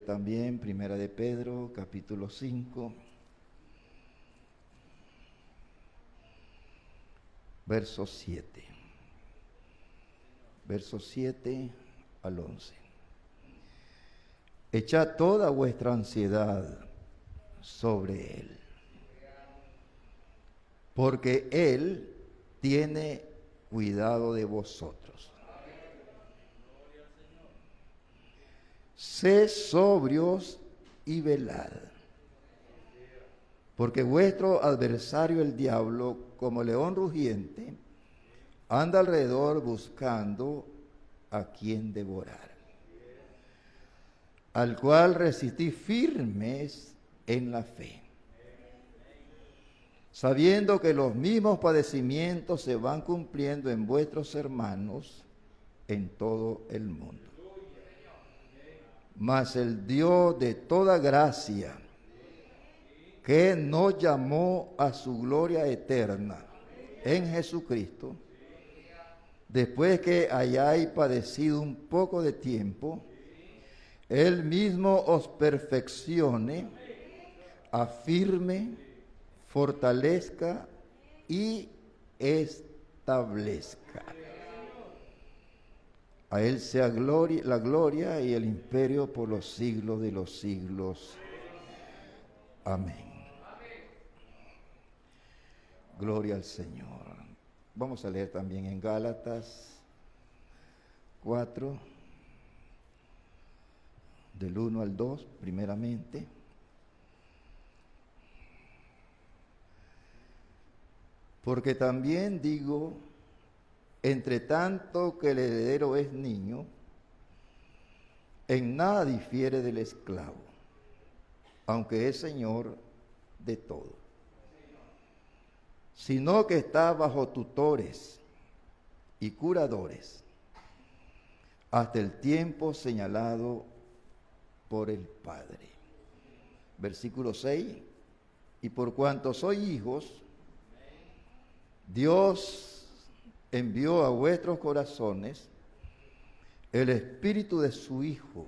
también Primera de Pedro, capítulo 5, verso 7. Versos 7 al 11. Echad toda vuestra ansiedad sobre Él, porque Él tiene cuidado de vosotros. Sed sobrios y velad, porque vuestro adversario el diablo, como león rugiente, anda alrededor buscando a quien devorar, al cual resistí firmes en la fe, sabiendo que los mismos padecimientos se van cumpliendo en vuestros hermanos en todo el mundo. Mas el Dios de toda gracia, que nos llamó a su gloria eterna en Jesucristo, después que hayáis padecido un poco de tiempo, Él mismo os perfeccione, afirme, fortalezca y establezca. A Él sea la gloria y el imperio por los siglos de los siglos. Amén. Gloria al Señor. Vamos a leer también en Gálatas 4, del 1 al 2, primeramente. Porque también digo, entre tanto que el heredero es niño, en nada difiere del esclavo, aunque es señor de todo, sino que está bajo tutores y curadores hasta el tiempo señalado por el Padre. Versículo 6, y por cuanto sois hijos, Dios envió a vuestros corazones el espíritu de su Hijo,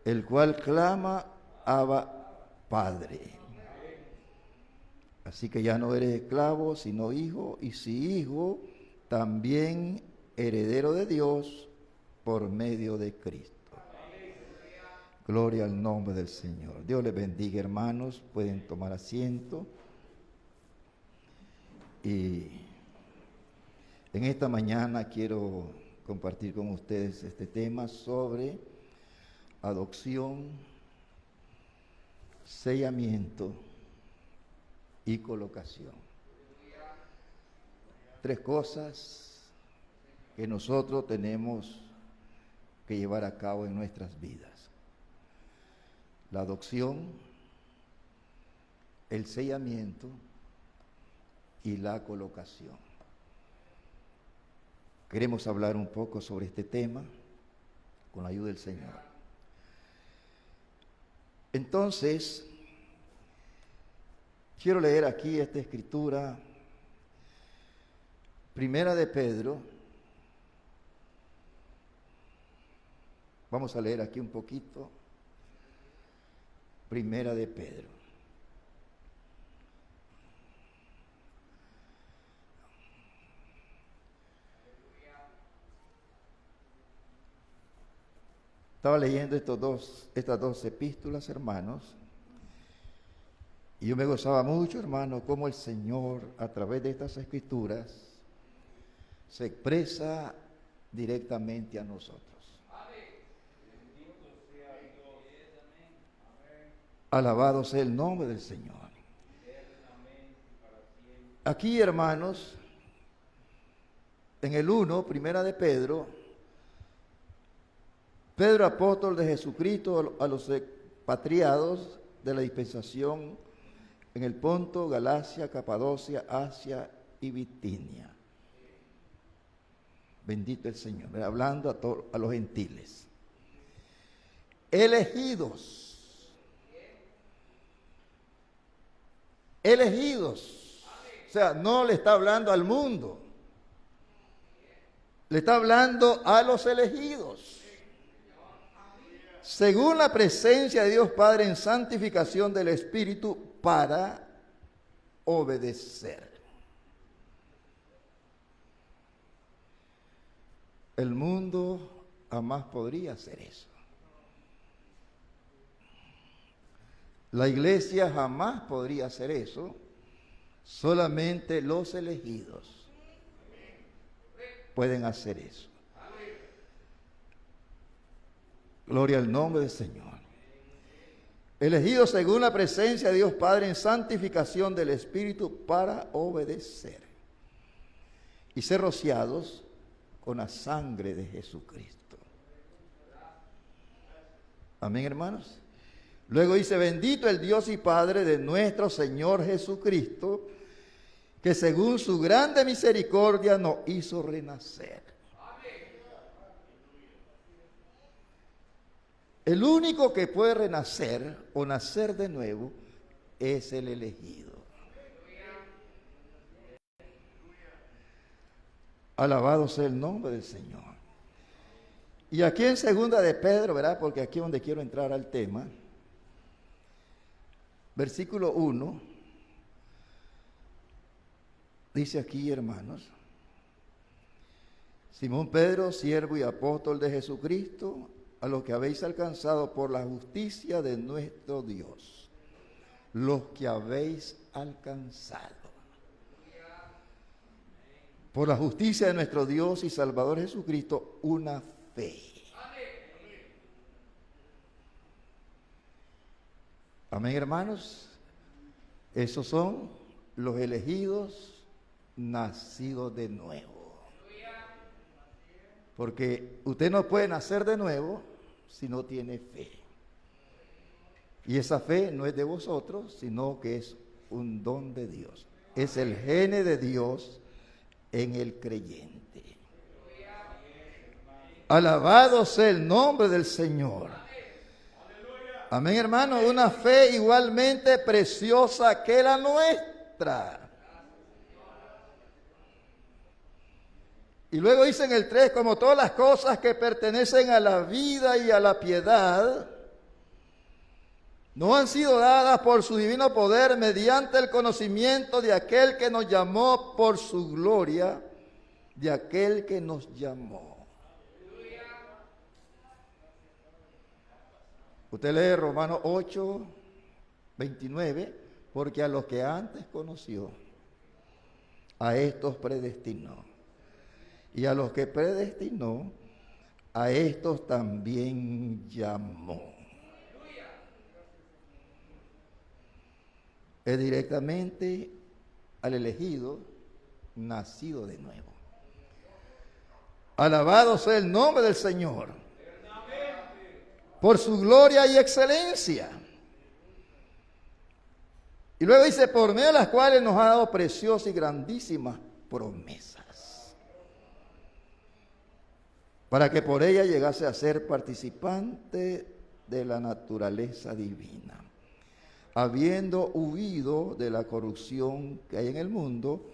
el cual clama, Abba, Padre. Así que ya no eres esclavo, sino hijo, y si hijo, también heredero de Dios por medio de Cristo. Gloria al nombre del Señor. Dios les bendiga, hermanos. Pueden tomar asiento. Y en esta mañana quiero compartir con ustedes este tema sobre adopción, sellamiento y colocación. Tres cosas que nosotros tenemos que llevar a cabo en nuestras vidas: la adopción, el sellamiento y la colocación. Queremos hablar un poco sobre este tema con la ayuda del Señor. Entonces, quiero leer aquí esta escritura, Primera de Pedro. Vamos a leer aquí un poquito. Primera de Pedro. Estaba leyendo estas dos epístolas, hermanos, y yo me gozaba mucho, hermano, cómo el Señor, a través de estas escrituras, se expresa directamente a nosotros. Alabado sea el nombre del Señor. Aquí, hermanos, en el 1, Primera de Pedro, Pedro, apóstol de Jesucristo, a los expatriados de la dispensación en el Ponto, Galacia, Capadocia, Asia y Bitinia. Bendito el Señor. Hablando a los gentiles. Elegidos. Elegidos. O sea, no le está hablando al mundo. Le está hablando a los elegidos. según la presencia de Dios Padre en santificación del Espíritu para obedecer. El mundo jamás podría hacer eso. La iglesia jamás podría hacer eso. Solamente los elegidos pueden hacer eso. Gloria al nombre del Señor. Elegidos según la presencia de Dios Padre en santificación del Espíritu para obedecer y ser rociados con la sangre de Jesucristo. Amén, hermanos. Luego dice, bendito el Dios y Padre de nuestro Señor Jesucristo, que según su grande misericordia nos hizo renacer. El único que puede renacer o nacer de nuevo es el elegido. Alabado sea el nombre del Señor. Y aquí en segunda de Pedro, ¿verdad? Porque aquí es donde quiero entrar al tema. Versículo 1. Dice aquí, hermanos. Simón Pedro, siervo y apóstol de Jesucristo, a los que habéis alcanzado por la justicia de nuestro Dios. Los que habéis alcanzado. Por la justicia de nuestro Dios y Salvador Jesucristo, una fe. Amén, hermanos. Esos son los elegidos nacidos de nuevo. Porque usted no puede nacer de nuevo si no tiene fe. Y esa fe no es de vosotros, sino que es un don de Dios. Es el gene de Dios en el creyente. Alabado sea el nombre del Señor. Amén, hermano. Una fe igualmente preciosa que la nuestra. Y luego dice en el 3, como todas las cosas que pertenecen a la vida y a la piedad, no han sido dadas por su divino poder mediante el conocimiento de aquel que nos llamó por su gloria, de aquel que nos llamó. Usted lee Romanos 8, 29, porque a los que antes conoció, a estos predestinó. Y a los que predestinó, a estos también llamó. Es directamente al elegido nacido de nuevo. Alabado sea el nombre del Señor por su gloria y excelencia. Y luego dice, por medio de las cuales nos ha dado preciosas y grandísimas promesas, para que por ella llegase a ser participante de la naturaleza divina, habiendo huido de la corrupción que hay en el mundo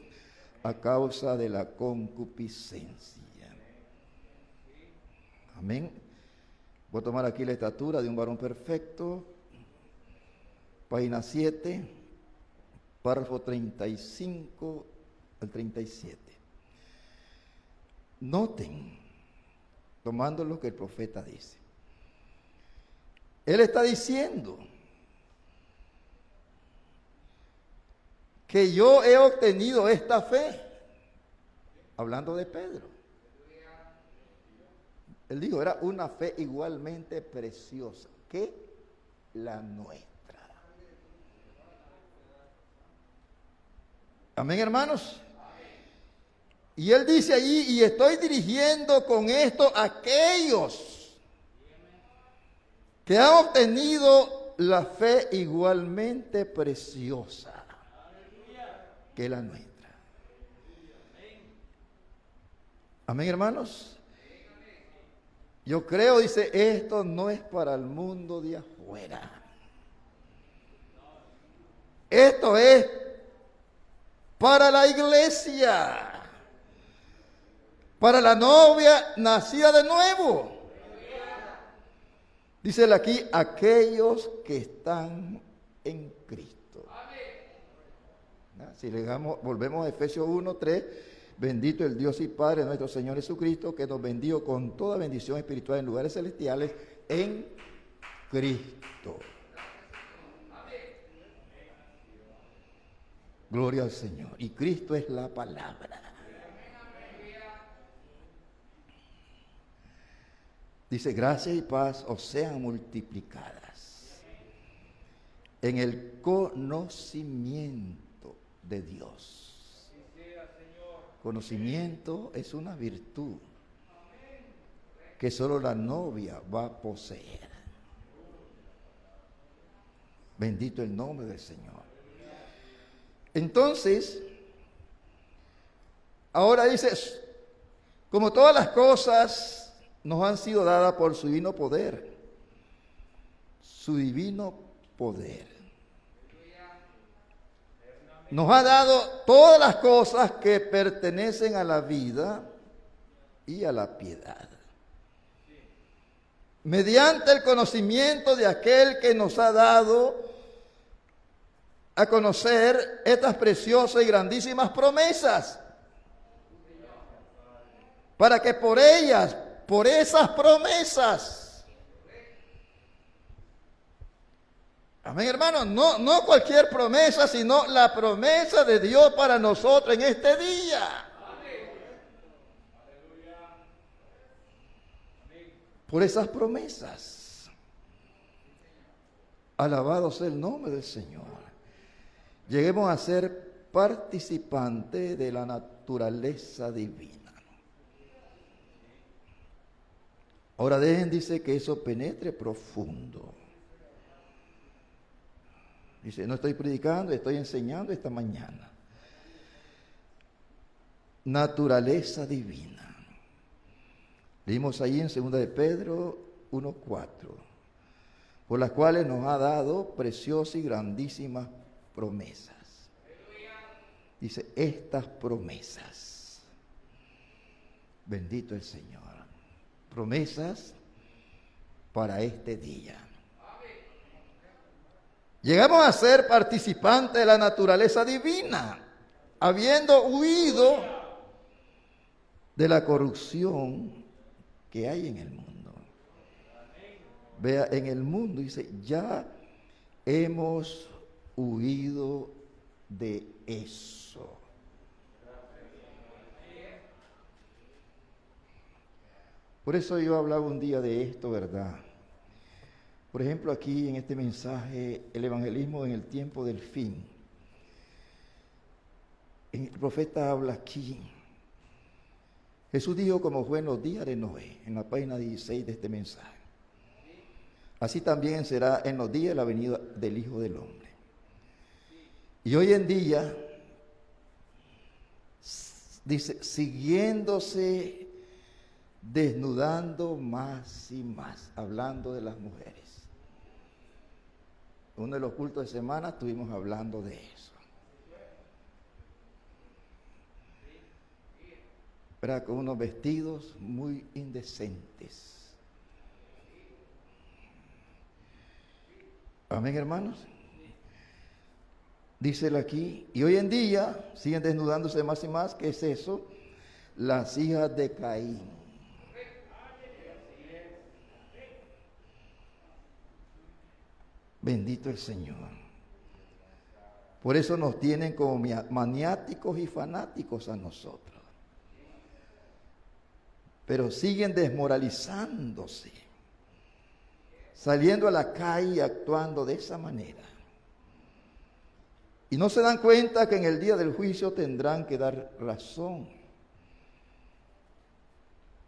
a causa de la concupiscencia. Amén. Voy a tomar aquí la estatura de un varón perfecto, página 7, párrafo 35 al 37. Noten, tomando lo que el profeta dice. Él está diciendo que yo he obtenido esta fe, hablando de Pedro. Él dijo, era una fe igualmente preciosa que la nuestra. Amén, hermanos. Y él dice allí, y estoy dirigiendo con esto a aquellos que han obtenido la fe igualmente preciosa que la nuestra. Amén, hermanos. Yo creo, dice, esto no es para el mundo de afuera. Esto es para la iglesia, para la novia nacida de nuevo. Dice aquí, aquellos que están en Cristo. Si volvemos a Efesios 1:3, bendito el Dios y Padre de nuestro Señor Jesucristo, que nos bendijo con toda bendición espiritual en lugares celestiales en Cristo. Gloria al Señor. Y Cristo es la palabra. Dice, gracia y paz os sean multiplicadas en el conocimiento de Dios. Conocimiento es una virtud que solo la novia va a poseer. Bendito el nombre del Señor. Entonces, ahora dice, como todas las cosas nos han sido dadas por su divino poder. Su divino poder. Nos ha dado todas las cosas que pertenecen a la vida y a la piedad. Mediante el conocimiento de aquel que nos ha dado a conocer estas preciosas y grandísimas promesas. Para que por ellas, por esas promesas. Amén, hermanos. No cualquier promesa, sino la promesa de Dios para nosotros en este día. Por esas promesas. Alabado sea el nombre del Señor. Lleguemos a ser participantes de la naturaleza divina. Ahora dice que eso penetre profundo. Dice, no estoy predicando, estoy enseñando esta mañana. Naturaleza divina. Leímos ahí en 2 de Pedro 1:4, por las cuales nos ha dado preciosas y grandísimas promesas. Dice, estas promesas. Bendito el Señor. Promesas para este día. Llegamos a ser participantes de la naturaleza divina, habiendo huido de la corrupción que hay en el mundo. Vea, en el mundo dice, ya hemos huido de eso. Por eso yo hablaba un día de esto, ¿verdad? Por ejemplo, aquí en este mensaje, el evangelismo en el tiempo del fin. El profeta habla aquí. Jesús dijo como fue en los días de Noé, en la página 16 de este mensaje. Así también será en los días de la venida del Hijo del Hombre. Y hoy en día, dice, siguiéndose desnudando más y más, hablando de las mujeres. Uno de los cultos de semana estuvimos hablando de eso. Era con unos vestidos muy indecentes. Amén, hermanos. Dice aquí, y hoy en día siguen desnudándose más y más. ¿Qué es eso? Las hijas de Caín. Bendito el Señor. Por eso nos tienen como maniáticos y fanáticos a nosotros. Pero siguen desmoralizándose, saliendo a la calle y actuando de esa manera. Y no se dan cuenta que en el día del juicio tendrán que dar razón.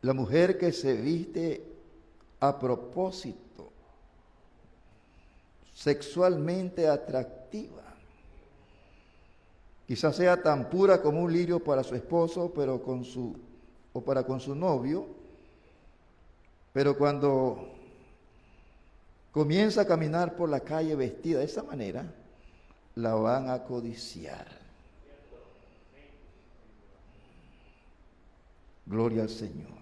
La mujer que se viste a propósito, sexualmente atractiva, quizás sea tan pura como un lirio para su esposo, pero con su novio, pero cuando comienza a caminar por la calle vestida de esa manera, la van a codiciar. Gloria al Señor.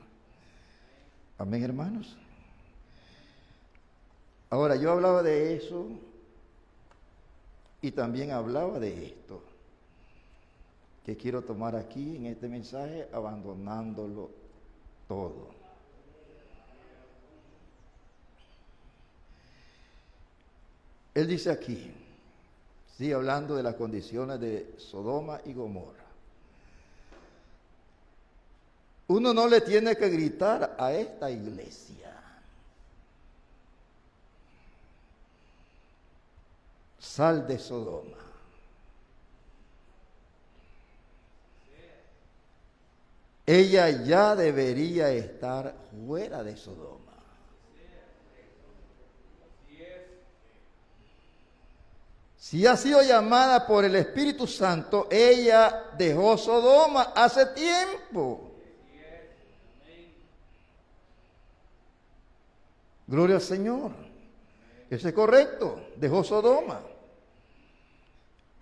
Amén, hermanos. Ahora, yo hablaba de eso y también hablaba de esto, que quiero tomar aquí en este mensaje, abandonándolo todo. Él dice aquí, sigue hablando de las condiciones de Sodoma y Gomorra. Uno no le tiene que gritar a esta iglesia: sal de Sodoma. Ella ya debería estar fuera de Sodoma. Si ha sido llamada por el Espíritu Santo, ella dejó Sodoma hace tiempo. Gloria al Señor. Eso es correcto. Dejó Sodoma.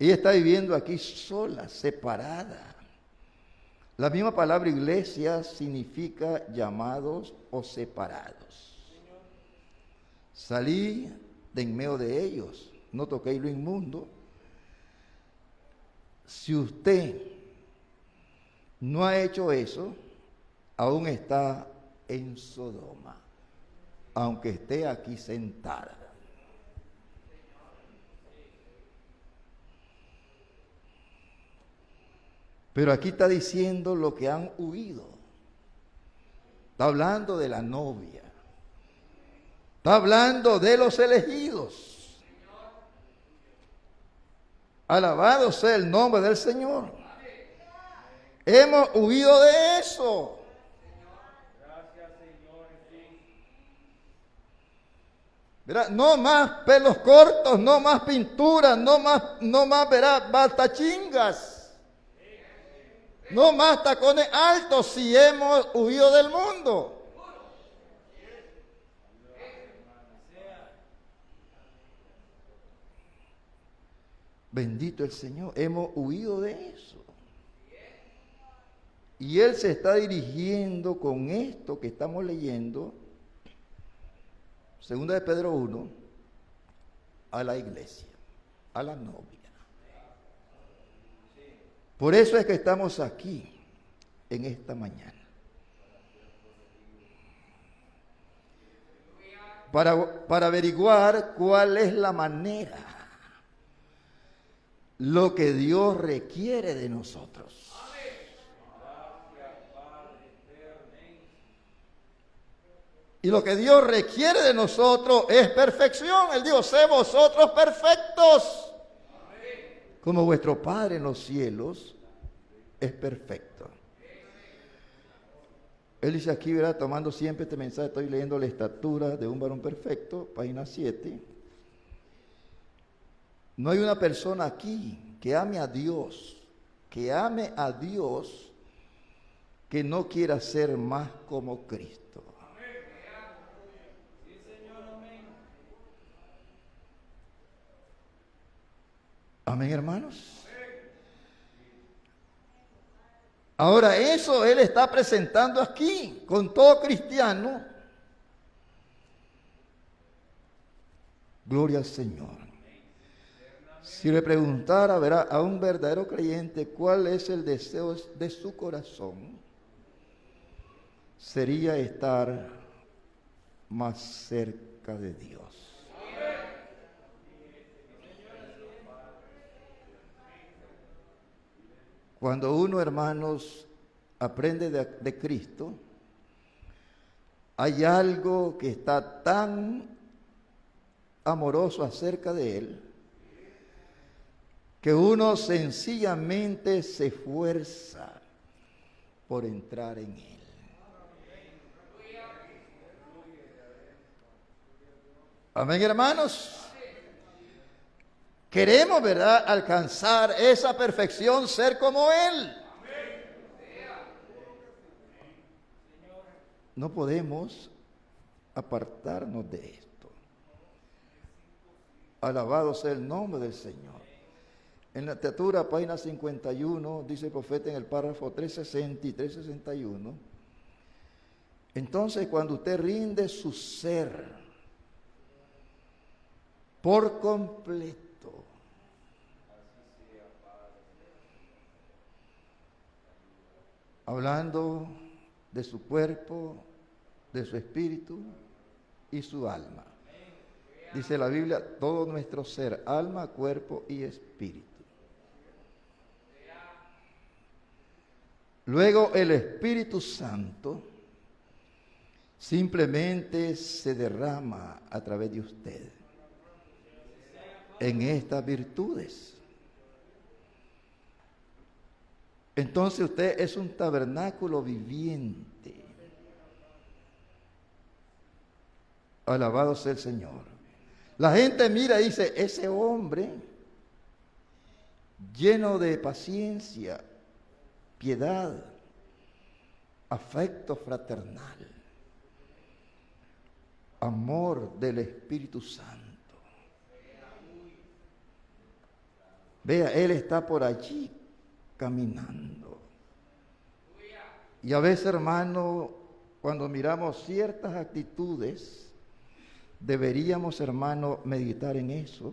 Ella está viviendo aquí sola, separada. La misma palabra iglesia significa llamados o separados. Salí de en medio de ellos. No toquéis lo inmundo. Si usted no ha hecho eso, aún está en Sodoma, aunque esté aquí sentada. Pero aquí está diciendo lo que han huido. Está hablando de la novia. Está hablando de los elegidos. Alabado sea el nombre del Señor. Hemos huido de eso. ¿Verdad? No más pelos cortos, no más pintura, no más, ¿verdad? Baltachingas. No más tacones altos si hemos huido del mundo. Bendito el Señor, hemos huido de eso. Y Él se está dirigiendo con esto que estamos leyendo, segunda de Pedro 1, a la iglesia, a la novia. Por eso es que estamos aquí en esta mañana. Para averiguar cuál es la manera, lo que Dios requiere de nosotros. Y lo que Dios requiere de nosotros es perfección. Él dijo: sé vosotros perfectos, como vuestro Padre en los cielos es perfecto. Él dice aquí, ¿verdad? Tomando siempre este mensaje, estoy leyendo La estatura de un varón perfecto, página 7. No hay una persona aquí que ame a Dios, que no quiera ser más como Cristo. Amén, hermanos. Ahora, eso Él está presentando aquí, con todo cristiano. Gloria al Señor. Si le preguntara, verá, a un verdadero creyente cuál es el deseo de su corazón, sería estar más cerca de Dios. Cuando uno, hermanos, aprende de Cristo, hay algo que está tan amoroso acerca de Él, que uno sencillamente se esfuerza por entrar en Él. Amén, hermanos. Queremos, ¿verdad?, alcanzar esa perfección, ser como Él. No podemos apartarnos de esto. Alabado sea el nombre del Señor. En la estatura, página 51, dice el profeta en el párrafo 360 y 361. Entonces, cuando usted rinde su ser por completo. Hablando de su cuerpo, de su espíritu y su alma. Dice la Biblia, todo nuestro ser, alma, cuerpo y espíritu. Luego el Espíritu Santo simplemente se derrama a través de usted en estas virtudes. Entonces usted es un tabernáculo viviente. Alabado sea el Señor. La gente mira y dice, ese hombre lleno de paciencia, piedad, afecto fraternal, amor del Espíritu Santo. Vea, Él está por allí caminando. Y a veces, hermano, cuando miramos ciertas actitudes, deberíamos, hermano, meditar en eso.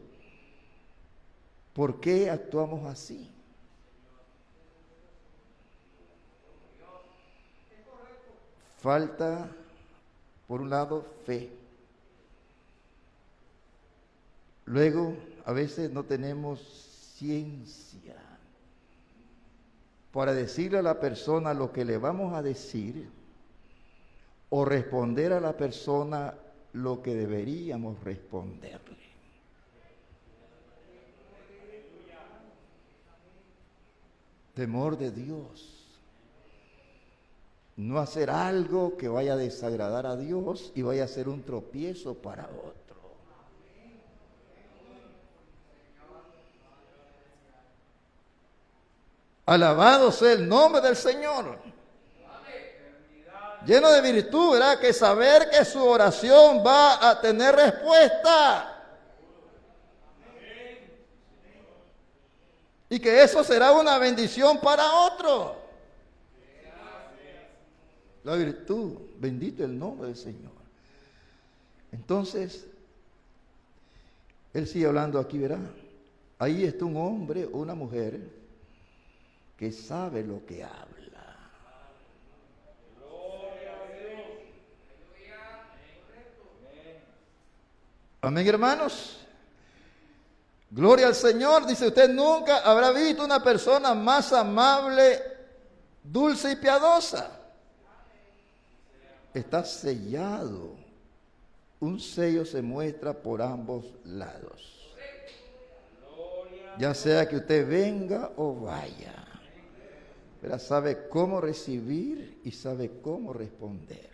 ¿Por qué actuamos así? Falta, por un lado, fe. Luego, a veces no tenemos ciencia para decirle a la persona lo que le vamos a decir o responder a la persona lo que deberíamos responderle. Temor de Dios. No hacer algo que vaya a desagradar a Dios y vaya a ser un tropiezo para otro. Alabado sea el nombre del Señor. Lleno de virtud, ¿verdad? Que saber que su oración va a tener respuesta. Y que eso será una bendición para otro. La virtud, bendito el nombre del Señor. Entonces, él sigue hablando aquí, ¿verdad? Ahí está un hombre o una mujer que sabe lo que habla. Amén, hermanos. Gloria al Señor. Dice, usted nunca habrá visto una persona más amable, dulce y piadosa. Está sellado. Un sello se muestra por ambos lados. Ya sea que usted venga o vaya. Pero sabe cómo recibir y sabe cómo responder.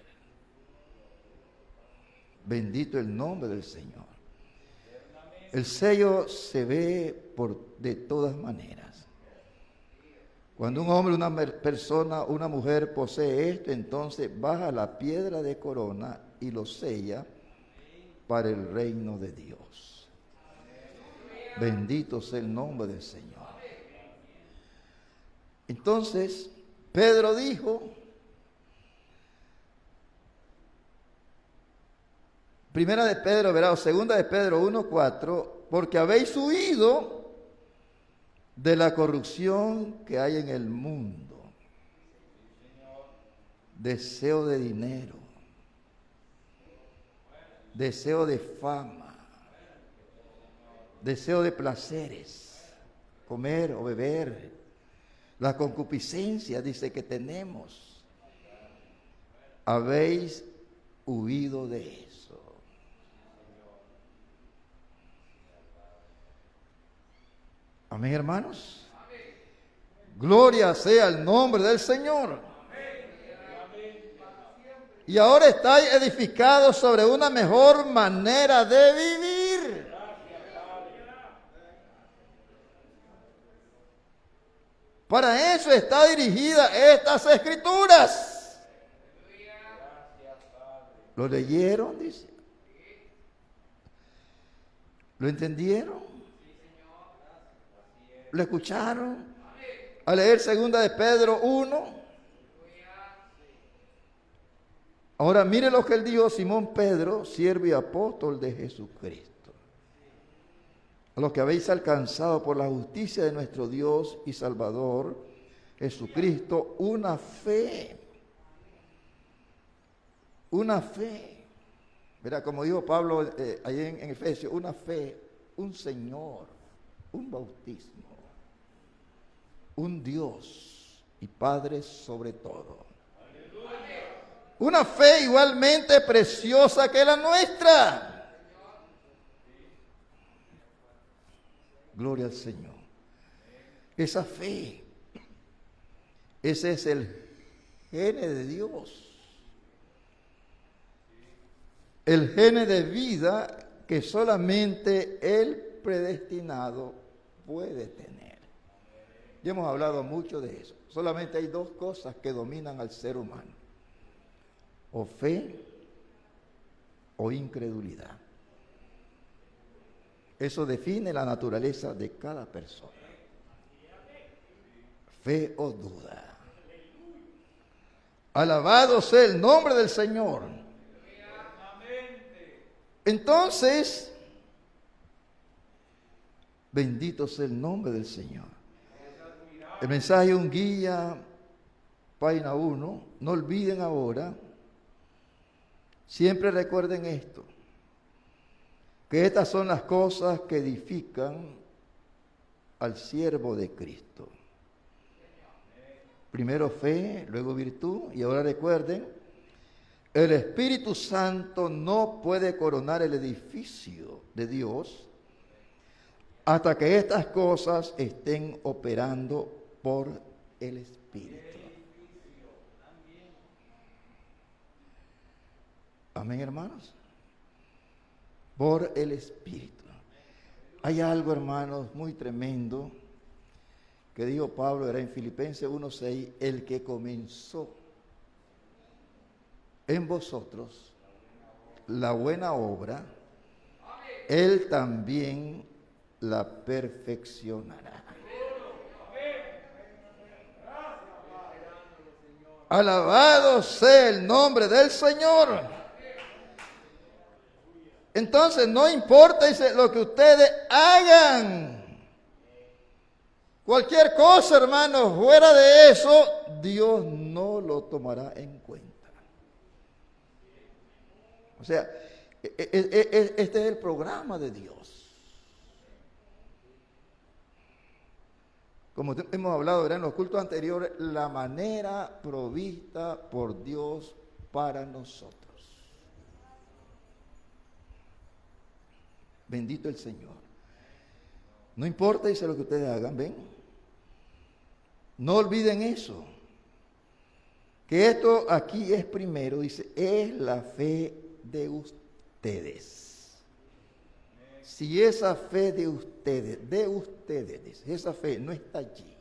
Bendito el nombre del Señor. El sello se ve de todas maneras. Cuando un hombre, una persona, una mujer posee esto, entonces baja la piedra de corona y lo sella para el reino de Dios. Bendito sea el nombre del Señor. Entonces, Pedro dijo, primera de Pedro, ¿verdad? O segunda de Pedro 1:4, porque habéis huido de la corrupción que hay en el mundo. Deseo de dinero, deseo de fama, deseo de placeres, comer o beber, la concupiscencia, dice que tenemos. Habéis huido de eso. Amén, hermanos. Gloria sea el nombre del Señor. Y ahora estáis edificados sobre una mejor manera de vivir. Para eso está dirigida estas escrituras. ¿Lo leyeron? Dice. ¿Lo entendieron? ¿Lo escucharon? A leer segunda de Pedro 1. Ahora mire lo que él dijo, Simón Pedro, siervo y apóstol de Jesucristo. a los que habéis alcanzado por la justicia de nuestro Dios y Salvador, Jesucristo, una fe. Una fe. Mira, como dijo Pablo ahí en Efesios, una fe, un Señor, un bautismo, un Dios y Padre sobre todo. Una fe igualmente preciosa que la nuestra. Gloria al Señor. Esa fe, ese es el gene de Dios. El gene de vida que solamente el predestinado puede tener. Ya hemos hablado mucho de eso. Solamente hay dos cosas que dominan al ser humano: o fe o incredulidad. Eso define la naturaleza de cada persona. Fe o duda. Alabado sea el nombre del Señor. Entonces, bendito sea el nombre del Señor. El mensaje Un Guía, página 1. No olviden ahora, siempre recuerden esto, que estas son las cosas que edifican al siervo de Cristo. Primero fe, luego virtud, y ahora recuerden, el Espíritu Santo no puede coronar el edificio de Dios hasta que estas cosas estén operando por el Espíritu. Amén, hermanos. Por el Espíritu. Hay algo, hermanos, muy tremendo que dijo Pablo, era en Filipenses 1:6, el que comenzó en vosotros la buena obra, Él también la perfeccionará. Alabado sea el nombre del Señor. Entonces, no importa, dice, lo que ustedes hagan. Cualquier cosa, hermanos, fuera de eso, Dios no lo tomará en cuenta. O sea, este es el programa de Dios. Como hemos hablado, ¿verdad?, en los cultos anteriores, la manera provista por Dios para nosotros. Bendito el Señor. No importa, dice, lo que ustedes hagan, ven. No olviden eso. Que esto aquí es primero, dice, es la fe de ustedes. Si esa fe de ustedes, dice, esa fe no está allí,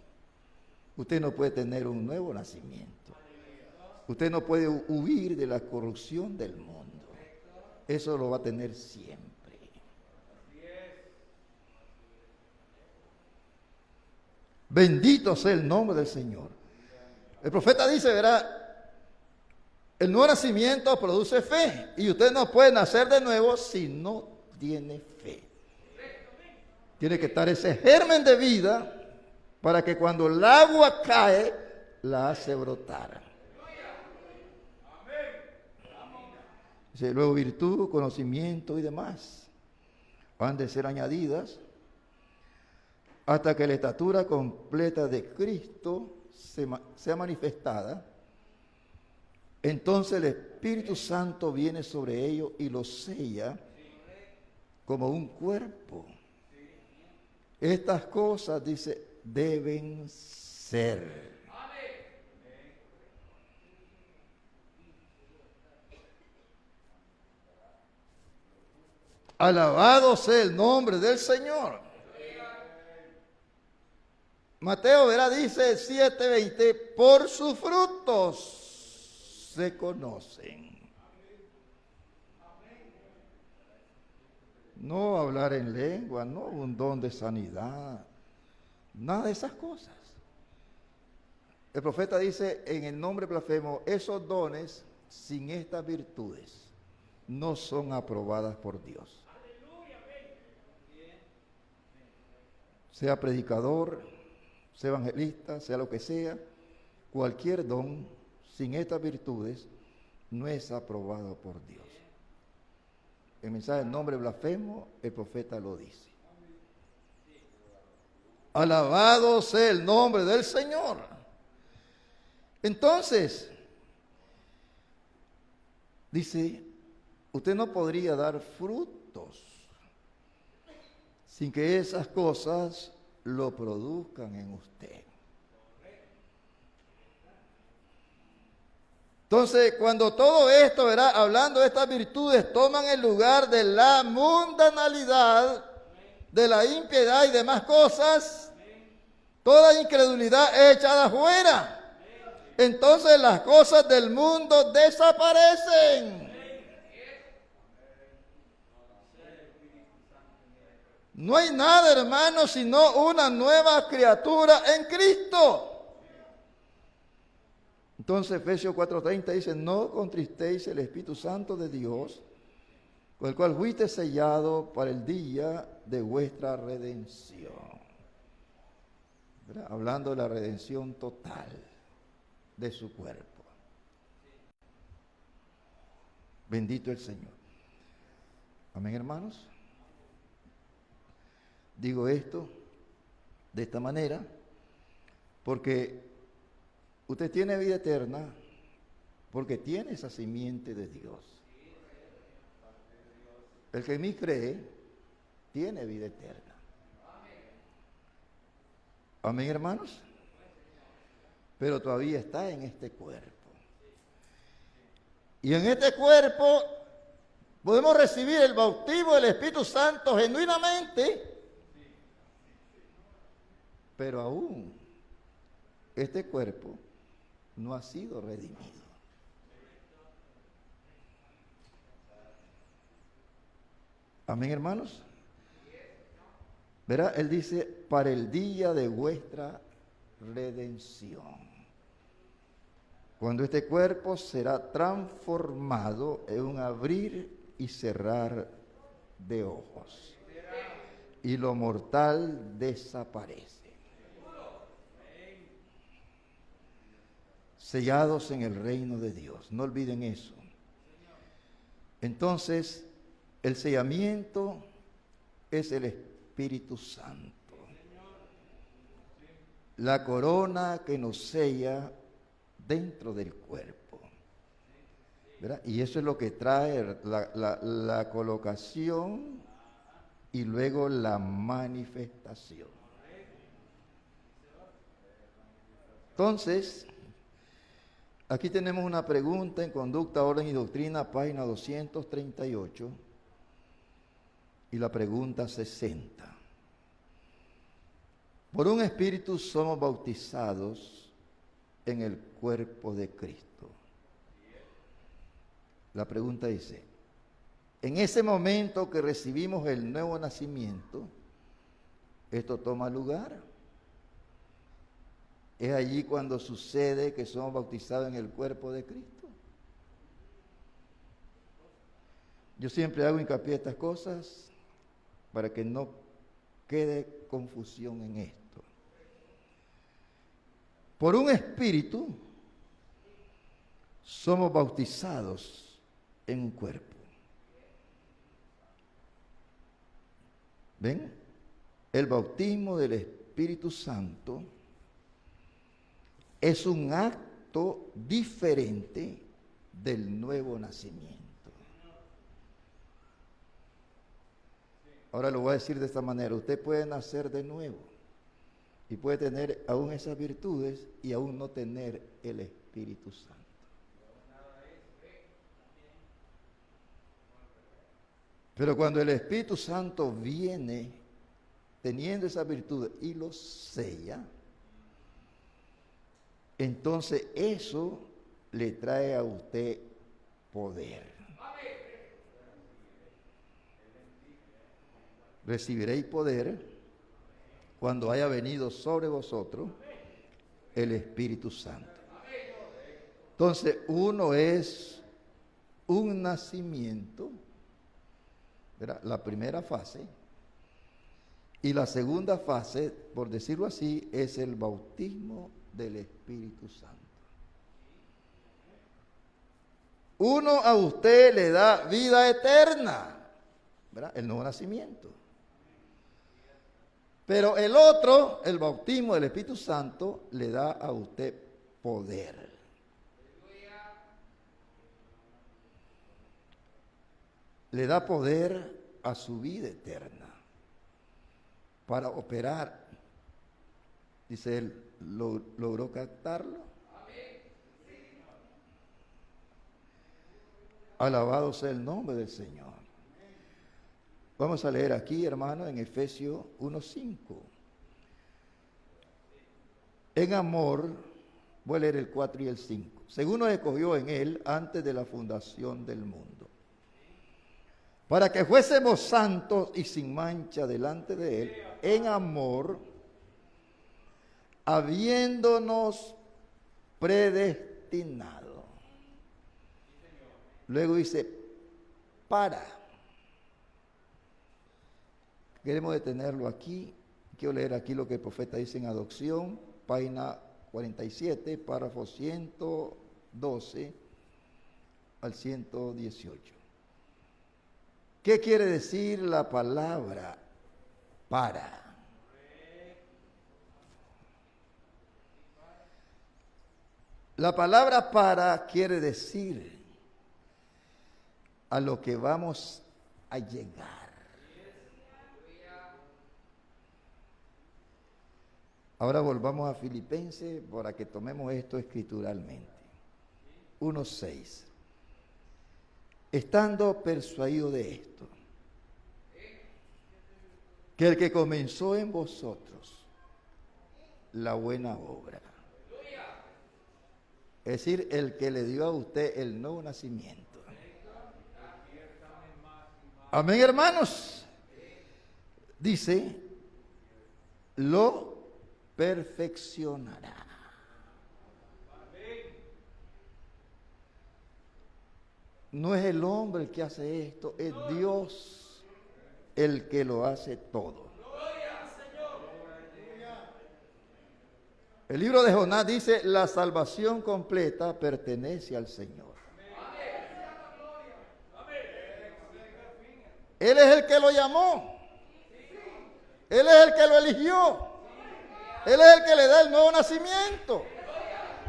usted no puede tener un nuevo nacimiento. Usted no puede huir de la corrupción del mundo. Eso lo va a tener siempre. Bendito sea el nombre del Señor. El profeta dice, verá, el nuevo nacimiento produce fe, y usted no puede nacer de nuevo si no tiene fe. Tiene que estar ese germen de vida para que cuando el agua cae, la hace brotar. Dice, luego virtud, conocimiento y demás han de ser añadidas hasta que la estatura completa de Cristo sea manifestada. Entonces el Espíritu Santo viene sobre ellos y los sella como un cuerpo. Estas cosas, dice, deben ser. Alabado sea el nombre del Señor. Mateo, verá, dice 7:20, por sus frutos se conocen. No hablar en lengua, no un don de sanidad, nada de esas cosas. El profeta dice en el nombre blasfemo, esos dones sin estas virtudes no son aprobadas por Dios. sea predicador, sea evangelista, sea lo que sea, cualquier don sin estas virtudes no es aprobado por Dios. El mensaje del nombre blasfemo, el profeta lo dice. Alabado sea el nombre del Señor. Entonces, dice, usted no podría dar frutos sin que esas cosas lo produzcan en usted. Entonces, cuando todo esto, ¿verdad?, hablando de estas virtudes, toman el lugar de la mundanalidad, de la impiedad y demás cosas, toda incredulidad es echada afuera. Entonces las cosas del mundo desaparecen. No hay nada, hermano, sino una nueva criatura en Cristo. Entonces Efesios 4:30 dice, no contristéis el Espíritu Santo de Dios, con el cual fuiste sellado para el día de vuestra redención. ¿Verdad? Hablando de la redención total de su cuerpo. Bendito el Señor. Amén, hermanos. Digo esto de esta manera porque usted tiene vida eterna porque tiene esa simiente de Dios. El que en mí cree tiene vida eterna. Amén, hermanos. Pero todavía está en este cuerpo. Y en este cuerpo podemos recibir el bautismo del Espíritu Santo genuinamente, pero aún este cuerpo no ha sido redimido. Amén, hermanos. Verá, él dice, para el día de vuestra redención. Cuando este cuerpo será transformado en un abrir y cerrar de ojos. Y lo mortal desaparece. Sellados en el reino de Dios. No olviden eso. Entonces, el sellamiento es el Espíritu Santo. La corona que nos sella dentro del cuerpo. ¿Verdad? Y eso es lo que trae la colocación y luego la manifestación. Entonces, aquí tenemos una pregunta en Conducta, Orden y Doctrina, página 238, y la pregunta 60. Por un espíritu somos bautizados en el cuerpo de Cristo. La pregunta dice, en ese momento que recibimos el nuevo nacimiento, ¿esto toma lugar? ¿Es allí cuando sucede que somos bautizados en el cuerpo de Cristo? Yo siempre hago hincapié en estas cosas para que no quede confusión en esto. Por un espíritu somos bautizados en un cuerpo. ¿Ven? El bautismo del Espíritu Santo es un acto diferente del nuevo nacimiento. Ahora lo voy a decir de esta manera, usted puede nacer de nuevo y puede tener aún esas virtudes y aún no tener el Espíritu Santo. Pero cuando el Espíritu Santo viene teniendo esas virtudes y los sella, entonces eso le trae a usted poder. Recibiréis poder cuando haya venido sobre vosotros el Espíritu Santo. Entonces, uno es un nacimiento, ¿verdad?, la primera fase, Y la segunda fase, por decirlo así, es el bautismo del Espíritu Santo. Uno a usted le da vida eterna, ¿verdad? El nuevo nacimiento. Pero el otro, el bautismo del Espíritu Santo, le da a usted poder. Le da poder a su vida eterna para operar. Dice él, ¿logró captarlo? Alabado sea el nombre del Señor. Vamos a leer aquí, hermano, en Efesios 1:5. En amor, voy a leer el 4 y el 5. Según nos escogió en él antes de la fundación del mundo, para que fuésemos santos y sin mancha delante de él, en amor, habiéndonos predestinado. Luego dice, para. Queremos detenerlo aquí. Quiero leer aquí lo que el profeta dice en Adopción, página 47, párrafo 112 al 118. ¿Qué quiere decir la palabra para? La palabra para quiere decir a lo que vamos a llegar. Ahora volvamos a Filipenses para que tomemos esto escrituralmente. 1:6. Estando persuadido de esto, que el que comenzó en vosotros la buena obra, es decir, el que le dio a usted el nuevo nacimiento. Amén, hermanos. Dice, lo perfeccionará. No es el hombre el que hace esto, es Dios el que lo hace todo. El libro de Jonás dice, la salvación completa pertenece al Señor. Él es el que lo llamó. Él es el que lo eligió. Él es el que le da el nuevo nacimiento.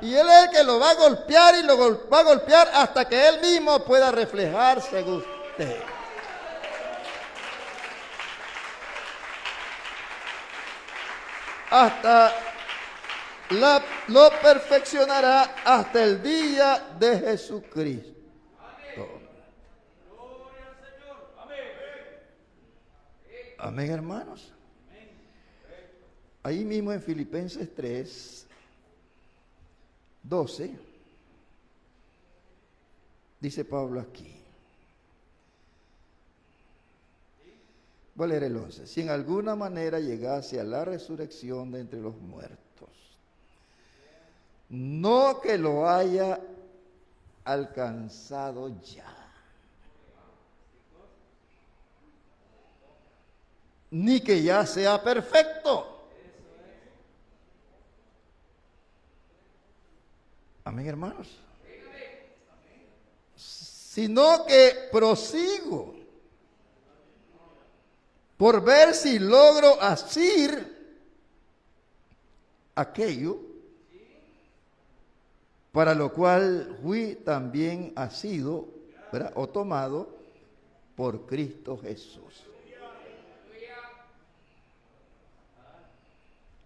Y Él es el que lo va a golpear y lo va a golpear hasta que Él mismo pueda reflejarse en usted. Lo perfeccionará hasta el día de Jesucristo. Amén, hermanos. Ahí mismo en Filipenses 3:12, dice Pablo aquí. Voy a leer el 11. Si en alguna manera llegase a la resurrección de entre los muertos, no que lo haya alcanzado ya, ni que ya sea perfecto. Amén, hermanos. Sino que prosigo por ver si logro asir aquello para lo cual fui también asido, ¿verdad?, o tomado por Cristo Jesús.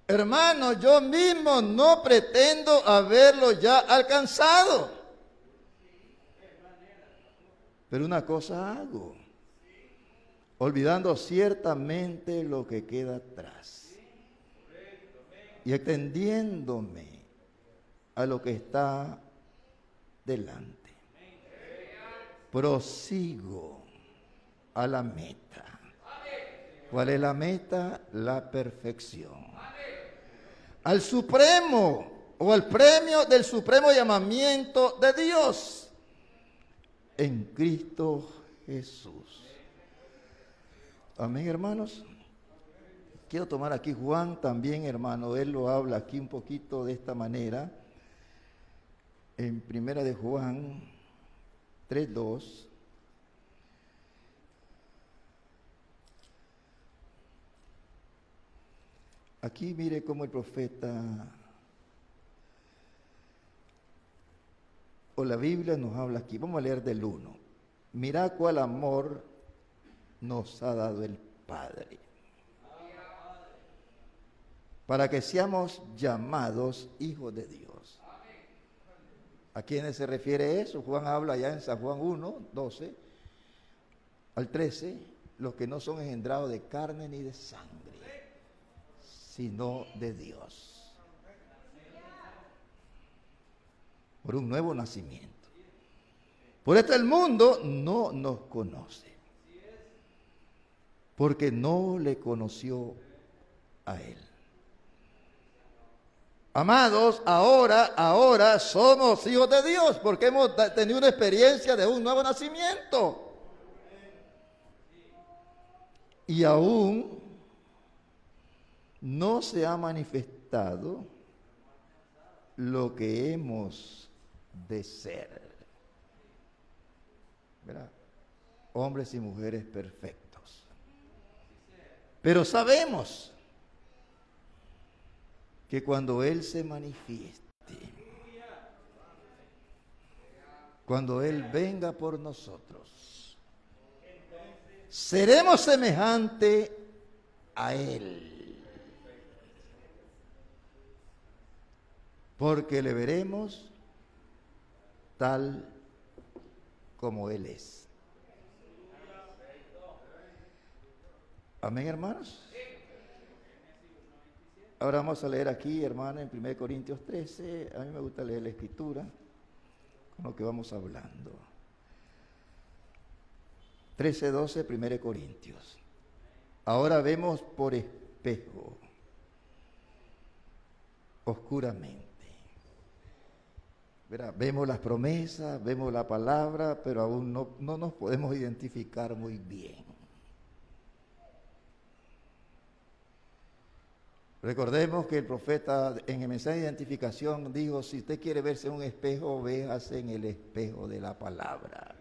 Hermano, yo mismo no pretendo haberlo ya alcanzado. Pero una cosa hago, olvidando ciertamente lo que queda atrás y extendiéndome a lo que está delante. Prosigo a la meta. ¿Cuál es la meta? La perfección. Al supremo o al premio del supremo llamamiento de Dios en Cristo Jesús. Amén, hermanos. quiero tomar aquí Juan también, hermano, él lo habla aquí un poquito de esta manera. En primera de Juan 3:2. Aquí mire cómo el profeta o la Biblia nos habla aquí. Vamos a leer del 1. Mirad cuál amor nos ha dado el Padre, para que seamos llamados hijos de Dios. ¿A quiénes se refiere eso? Juan habla ya en San Juan 1:12 al 13, los que no son engendrados de carne ni de sangre, sino de Dios, por un nuevo nacimiento. Por esto el mundo no nos conoce, porque no le conoció a Él. Amados, ahora somos hijos de Dios, porque hemos tenido una experiencia de un nuevo nacimiento. Y aún no se ha manifestado lo que hemos de ser. ¿Verdad? Hombres y mujeres perfectos. Pero sabemos que cuando Él se manifieste, cuando Él venga por nosotros, seremos semejantes a Él, porque le veremos tal como Él es. Amén, hermanos. Ahora vamos a leer aquí, hermano, en 1 Corintios 13. A mí me gusta leer la Escritura con lo que vamos hablando. 13:12, 1 Corintios. Ahora vemos por espejo, oscuramente. ¿Verdad? Vemos las promesas, vemos la palabra, pero aún no nos podemos identificar muy bien. Recordemos que el profeta en el mensaje de identificación dijo, si usted quiere verse en un espejo, véase en el espejo de la palabra.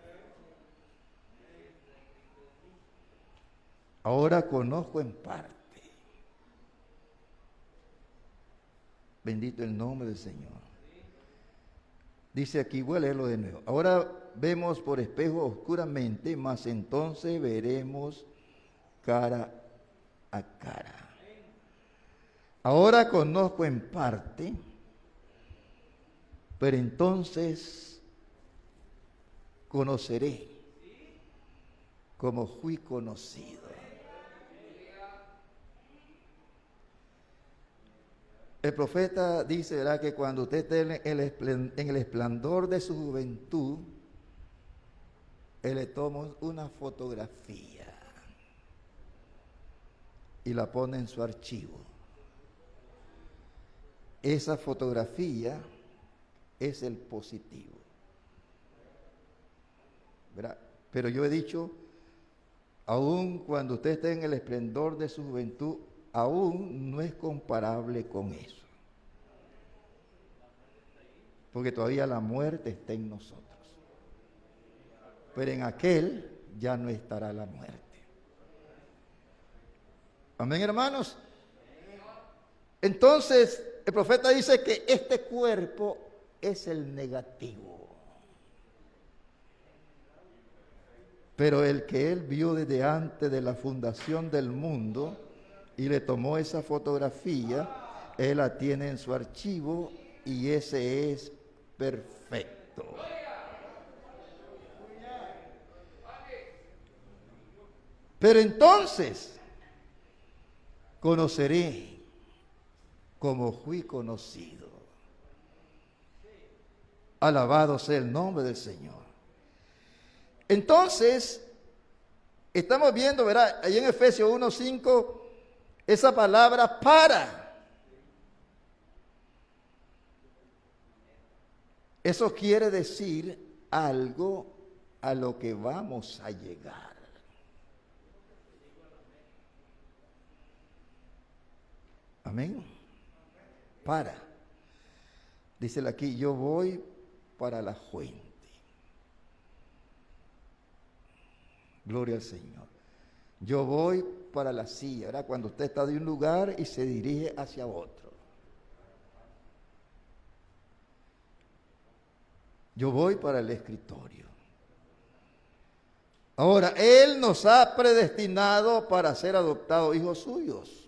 Ahora conozco en parte. Bendito el nombre del Señor. Dice aquí, voy a leerlo de nuevo. Ahora vemos por espejo oscuramente, mas entonces veremos cara a cara. Ahora conozco en parte, pero entonces conoceré como fui conocido. El profeta dice, ¿verdad?, que cuando usted esté en el esplendor de su juventud, él le toma una fotografía y la pone en su archivo. Esa fotografía es el positivo, ¿verdad? Pero yo he dicho, aun cuando usted esté en el esplendor de su juventud, aún no es comparable con eso, porque todavía la muerte está en nosotros, pero en aquel ya no estará la muerte. Amén, hermanos. Entonces el profeta dice que este cuerpo es el negativo, pero el que él vio desde antes de la fundación del mundo y le tomó esa fotografía, él la tiene en su archivo y ese es perfecto. Pero entonces conoceré como fui conocido. Alabado sea el nombre del Señor. Entonces, estamos viendo, ¿verdad?, ahí en Efesios 1:5, esa palabra para. Eso quiere decir algo a lo que vamos a llegar. Amén. Para. Dice aquí, yo voy para la fuente. Gloria al Señor. Yo voy para la silla, ¿verdad? Cuando usted está de un lugar y se dirige hacia otro. Yo voy para el escritorio. Ahora, Él nos ha predestinado para ser adoptados hijos suyos,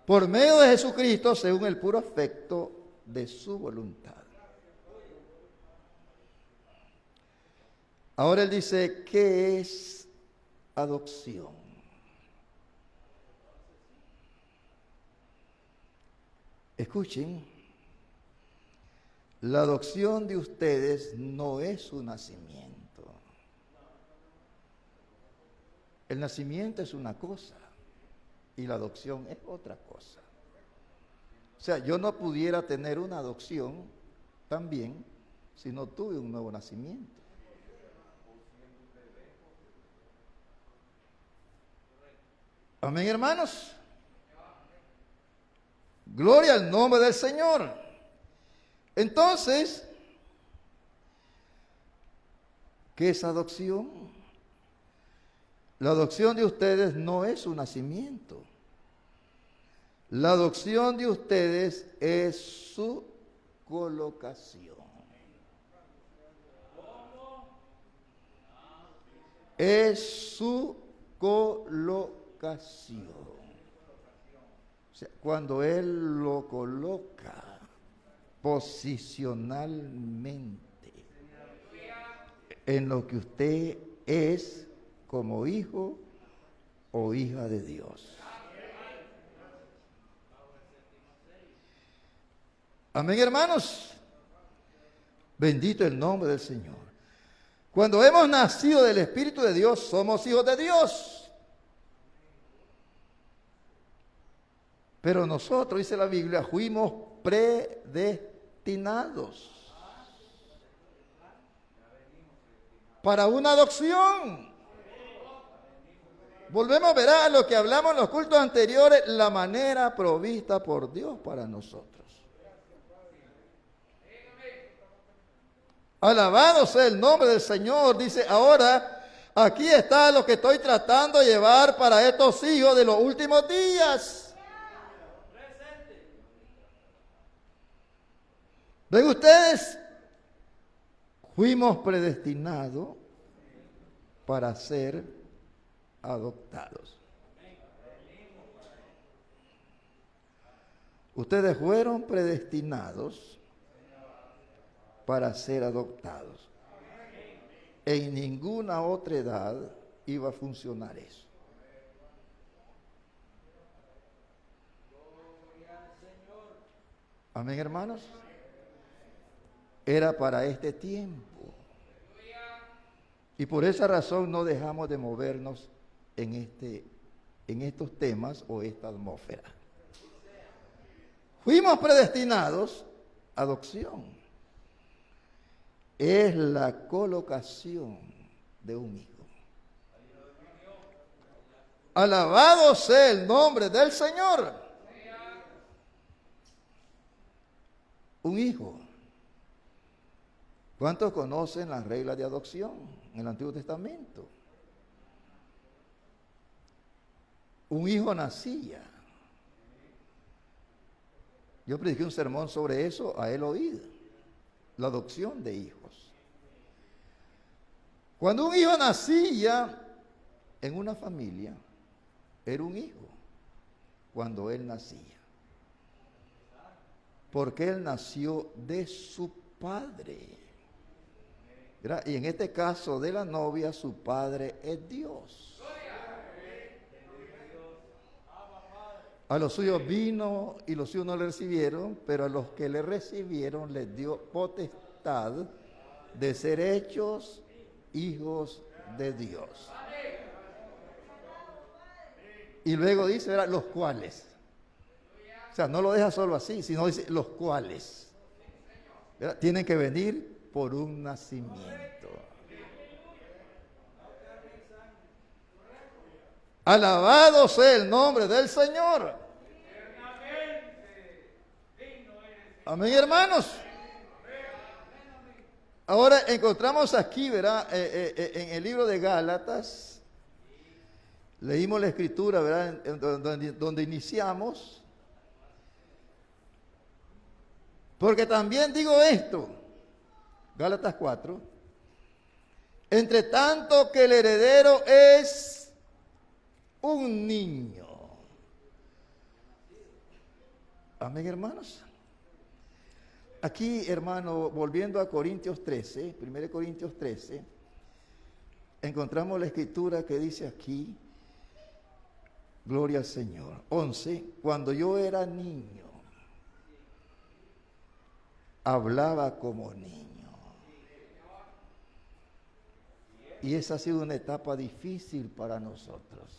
por medio de Jesucristo, según el puro afecto de su voluntad. Ahora Él dice, ¿qué es adopción? Escuchen, la adopción de ustedes no es su nacimiento. El nacimiento es una cosa y la adopción es otra cosa. O sea, yo no pudiera tener una adopción también si no tuve un nuevo nacimiento. Amén, hermanos. Gloria al nombre del Señor. Entonces, ¿qué es adopción? La adopción de ustedes no es su nacimiento. La adopción de ustedes es su colocación. Es su colocación. O sea, cuando Él lo coloca posicionalmente en lo que usted es como hijo o hija de Dios. Amén, hermanos. Bendito el nombre del Señor. Cuando hemos nacido del Espíritu de Dios, somos hijos de Dios. Pero nosotros, dice la Biblia, fuimos predestinados para una adopción. Volvemos a ver a lo que hablamos en los cultos anteriores, la manera provista por Dios para nosotros. Alabado sea el nombre del Señor. Dice, ahora, aquí está lo que estoy tratando de llevar para estos hijos de los últimos días. ¿Ven ustedes? Fuimos predestinados para ser adoptados. Ustedes fueron predestinados para ser adoptados. En ninguna otra edad iba a funcionar eso. Amén, hermanos. Era para este tiempo. Y por esa razón no dejamos de movernos en estos temas o esta atmósfera. Fuimos predestinados a adopción. Es la colocación de un hijo. Alabado sea el nombre del Señor. Un hijo. ¿Cuántos conocen las reglas de adopción en el Antiguo Testamento? Un hijo nacía. Yo prediqué un sermón sobre eso a él oído. La adopción de hijos. Cuando un hijo nacía en una familia, era un hijo. Cuando él nacía. Porque él nació de su padre. ¿Verdad? Y en este caso de la novia, su padre es Dios. A los suyos vino y los suyos no le recibieron, pero a los que le recibieron les dio potestad de ser hechos hijos de Dios. Y luego dice, ¿verdad? Los cuales. O sea, no lo deja solo así, sino dice los cuales. ¿Verdad? Tienen que venir por un nacimiento. Alabado sea el nombre del Señor. Amén, hermanos. Ahora encontramos aquí, ¿verdad? En el libro de Gálatas, leímos la escritura, ¿verdad? Donde iniciamos. Porque también digo esto, Gálatas 4, entre tanto que el heredero es un niño. Amén, hermanos. Aquí, hermano, volviendo a Corintios 13, 1 Corintios 13, encontramos la escritura que dice aquí, gloria al Señor. 11, cuando yo era niño, hablaba como niño. Y esa ha sido una etapa difícil para nosotros.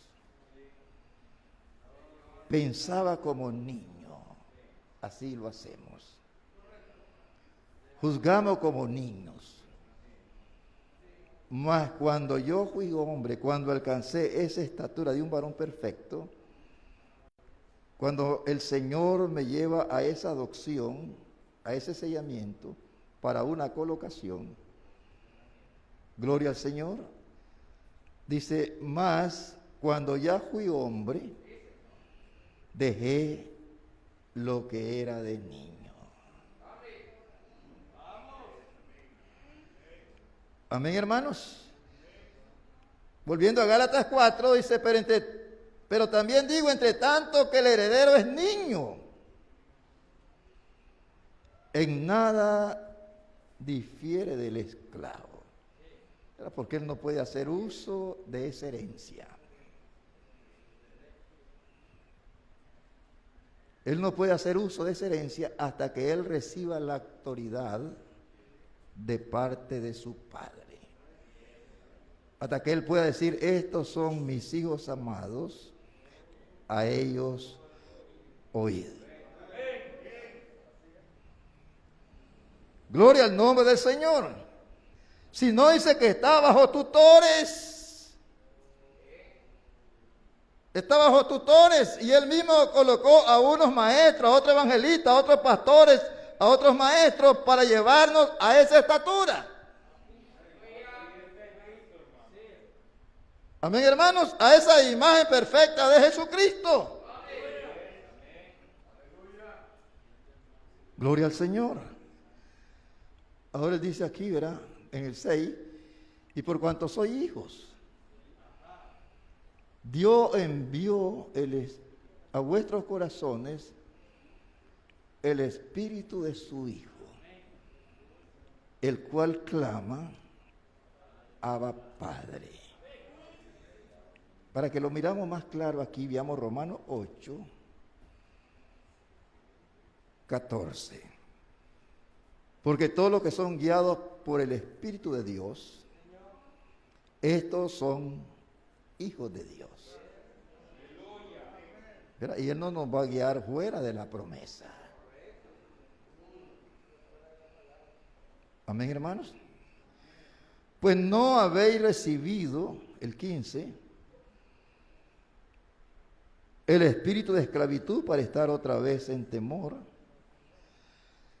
Pensaba como niño, así lo hacemos. Juzgamos como niños. Mas cuando yo fui hombre, cuando alcancé esa estatura de un varón perfecto, cuando el Señor me lleva a esa adopción, a ese sellamiento, para una colocación, gloria al Señor, dice, mas cuando ya fui hombre, dejé lo que era de niño. Amén, hermanos. Volviendo a Gálatas 4, dice, pero también digo, entre tanto que el heredero es niño, en nada difiere del esclavo, porque él no puede hacer uso de esa herencia. Él no puede hacer uso de esa herencia hasta que él reciba la autoridad de parte de su padre. Hasta que él pueda decir, estos son mis hijos amados, a ellos oíd. Gloria al nombre del Señor. Si no, dice que está bajo tutores. Está bajo tutores y él mismo colocó a unos maestros, a otros evangelistas, a otros pastores, a otros maestros para llevarnos a esa estatura. Amén, hermanos, a esa imagen perfecta de Jesucristo. Gloria al Señor. Ahora él dice aquí, ¿verdad? En el 6, y por cuanto soy hijos, Dios envió a vuestros corazones el Espíritu de su Hijo, el cual clama, Abba Padre. Para que lo miramos más claro aquí, veamos Romanos 8, 14. Porque todos los que son guiados por el Espíritu de Dios, estos son hijos de Dios. Y Él no nos va a guiar fuera de la promesa. Amén, hermanos. Pues no habéis recibido, el 15, el espíritu de esclavitud para estar otra vez en temor,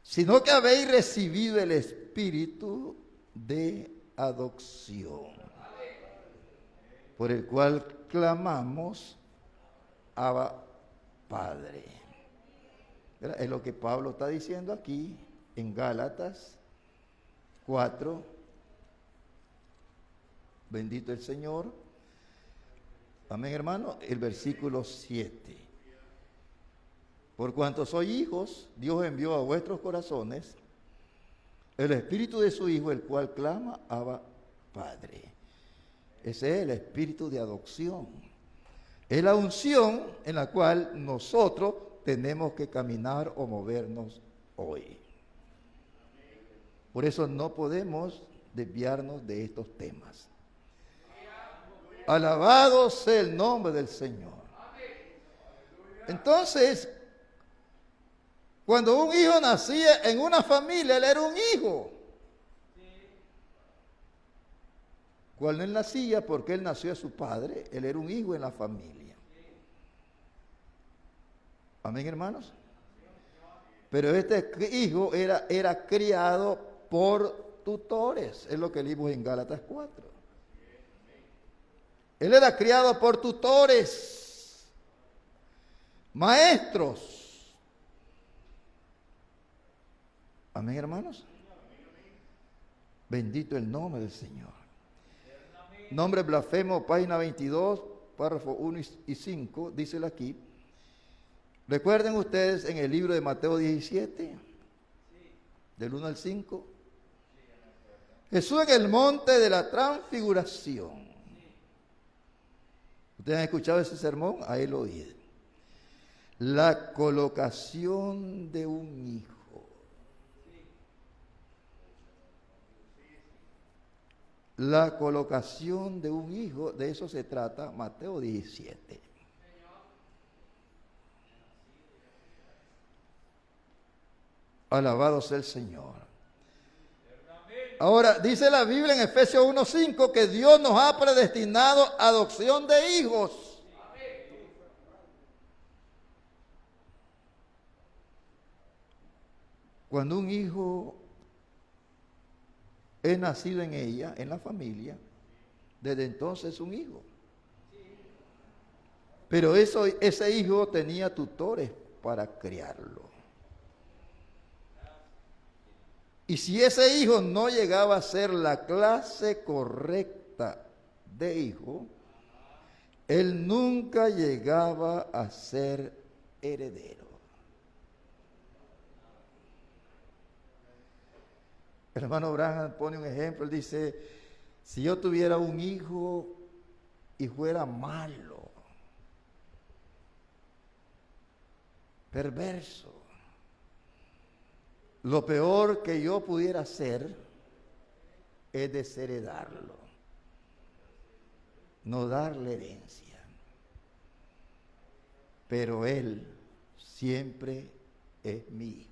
sino que habéis recibido el espíritu de adopción, por el cual clamamos, Abba Padre. Es lo que Pablo está diciendo aquí en Gálatas 4. Bendito el Señor. Amén, hermano. El versículo 7. Por cuanto sois hijos, Dios envió a vuestros corazones el espíritu de su Hijo, el cual clama, Abba Padre. Ese es el espíritu de adopción. Es la unción en la cual nosotros tenemos que caminar o movernos hoy. Por eso no podemos desviarnos de estos temas. Alabado sea el nombre del Señor. Entonces, cuando un hijo nacía en una familia, él era un hijo. Cuando él nacía, porque él nació de su padre, él era un hijo en la familia. Amén, hermanos. Pero este hijo era criado por tutores, es lo que leímos en Gálatas 4. Él era criado por tutores, maestros. Amén, hermanos. Bendito el nombre del Señor. Nombre blasfemo, página 22, párrafo 1 y 5, díselo aquí. Recuerden ustedes en el libro de Mateo 17, del 1 al 5, Jesús en el monte de la transfiguración. ¿Ustedes han escuchado ese sermón? Ahí lo oí. La colocación de un hijo. La colocación de un hijo, de eso se trata Mateo 17. Alabado sea el Señor. Ahora, dice la Biblia en Efesios 1:5 que Dios nos ha predestinado a adopción de hijos. Cuando un hijo es nacido en ella, en la familia, desde entonces es un hijo. Pero ese hijo tenía tutores para criarlo. Y si ese hijo no llegaba a ser la clase correcta de hijo, él nunca llegaba a ser heredero. El hermano Branham pone un ejemplo, él dice, si yo tuviera un hijo y fuera malo, perverso, lo peor que yo pudiera hacer es desheredarlo, no darle herencia. Pero él siempre es mi hijo.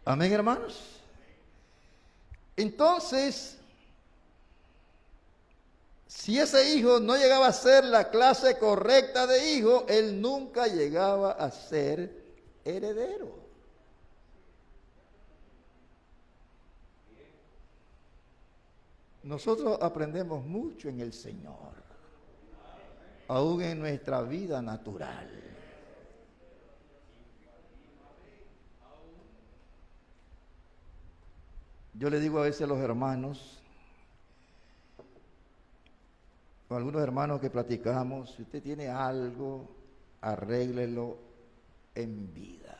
Amén, hermanos. Entonces, si ese hijo no llegaba a ser la clase correcta de hijo, él nunca llegaba a ser heredero. Nosotros aprendemos mucho en el Señor, aún en nuestra vida natural. Yo le digo a veces a los hermanos, con algunos hermanos que platicamos, si usted tiene algo, arréglelo en vida.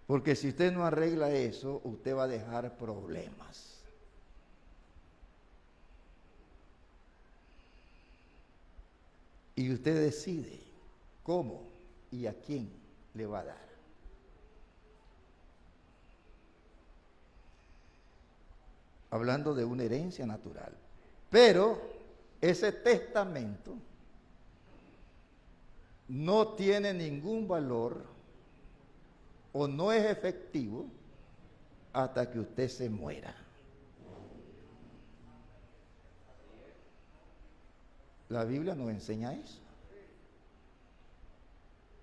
Porque si usted no arregla eso, usted va a dejar problemas. Y usted decide cómo y a quién le va a dar. Hablando de una herencia natural. Pero ese testamento no tiene ningún valor o no es efectivo hasta que usted se muera. La Biblia nos enseña eso.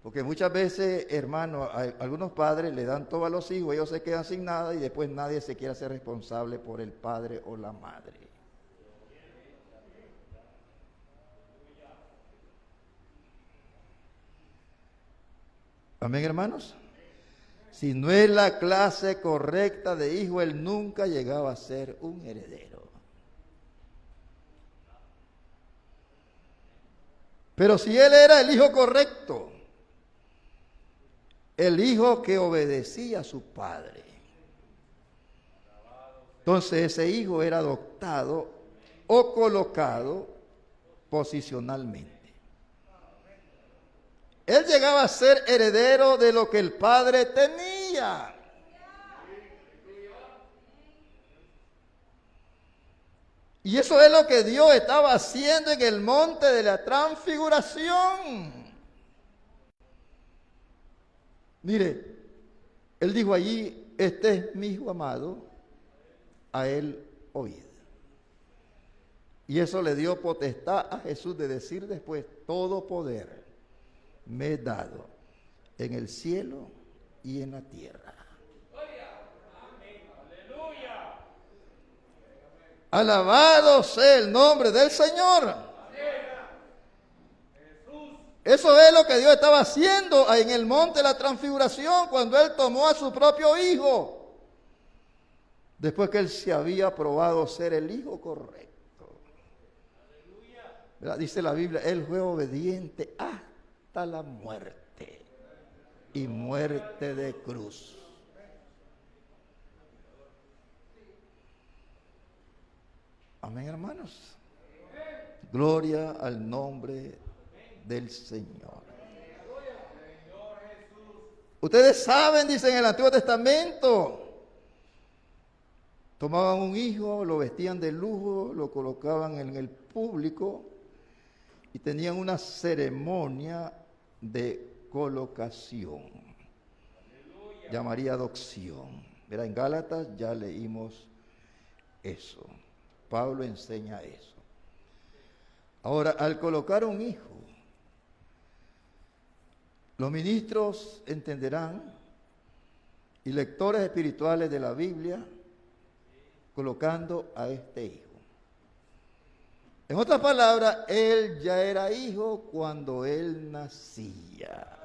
Porque muchas veces, hermanos, algunos padres le dan todo a los hijos, ellos se quedan sin nada y después nadie se quiere hacer responsable por el padre o la madre. Amén, hermanos. Si no es la clase correcta de hijo, él nunca llegaba a ser un heredero. Pero si él era el hijo correcto, el hijo que obedecía a su padre, entonces ese hijo era adoptado o colocado posicionalmente. Él llegaba a ser heredero de lo que el padre tenía. Y eso es lo que Dios estaba haciendo en el monte de la transfiguración. Mire, él dijo allí, este es mi hijo amado, a él oíd. Y eso le dio potestad a Jesús de decir después, todo poder me es dado en el cielo y en la tierra. Alabado sea el nombre del Señor. Eso es lo que Dios estaba haciendo en el monte de la transfiguración cuando Él tomó a su propio Hijo. Después que Él se había probado ser el Hijo correcto. ¿Verdad? Dice la Biblia, Él fue obediente hasta la muerte. Y muerte de cruz. Amén, hermanos. Gloria al nombre del Señor. Ustedes saben, dice en el Antiguo Testamento, tomaban un hijo, lo vestían de lujo, lo colocaban en el público y tenían una ceremonia de colocación. Llamaría adopción. Mira, en Gálatas ya leímos eso. Pablo enseña eso. Ahora, al colocar un hijo, los ministros entenderán y lectores espirituales de la Biblia colocando a este hijo. En otras palabras, él ya era hijo cuando él nacía.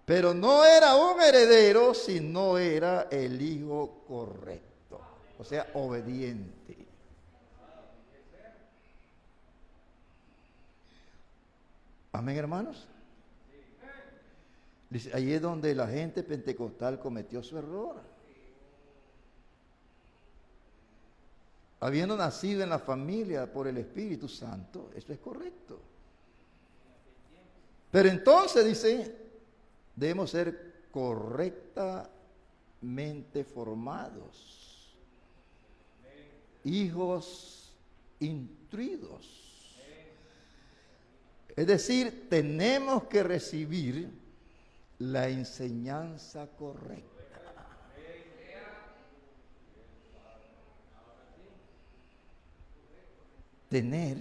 Pero no era un heredero si no era el hijo correcto, o sea, obediente. Amén, hermanos. Dice, ahí es donde la gente pentecostal cometió su error. Habiendo nacido en la familia por el Espíritu Santo, eso es correcto. Pero entonces dice, debemos ser correctamente formados, hijos instruidos. Es decir, tenemos que recibir la enseñanza correcta. Tener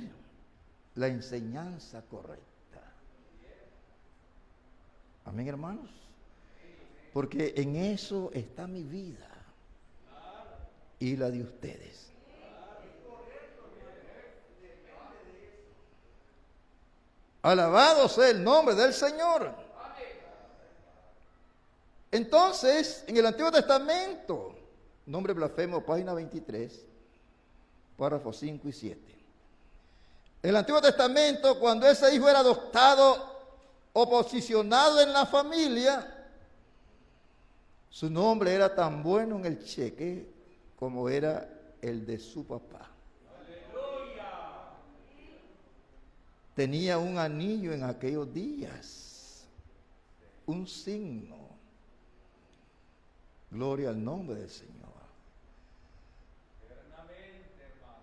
la enseñanza correcta. Amén, hermanos. Porque en eso está mi vida y la de ustedes. Alabado sea el nombre del Señor. Entonces, en el Antiguo Testamento, nombre blasfemo, página 23, párrafos 5 y 7. En el Antiguo Testamento, cuando ese hijo era adoptado o posicionado en la familia, su nombre era tan bueno en el cheque como era el de su papá. Tenía un anillo en aquellos días, un signo. Gloria al nombre del Señor.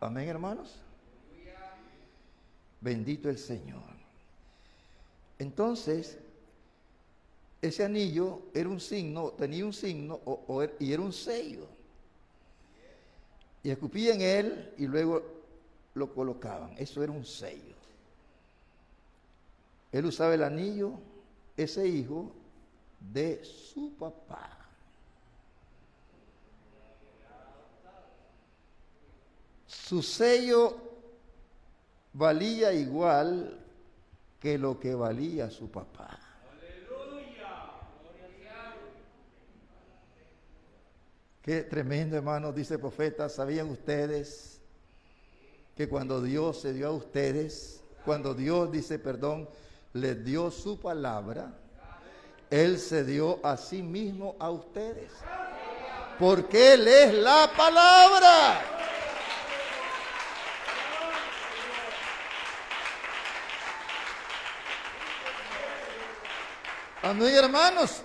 Amén, hermanos. Bendito el Señor. Entonces, ese anillo era un signo, tenía un signo y era un sello. Y escupían en él y luego lo colocaban. Eso era un sello. Él usaba el anillo, ese hijo, de su papá. Su sello valía igual que lo que valía su papá. Qué tremendo, hermano, dice el profeta. ¿Sabían ustedes que cuando Dios se dio a ustedes, cuando Dios les dio su palabra, Él se dio a sí mismo a ustedes? Porque Él es la palabra. Amén, hermanos.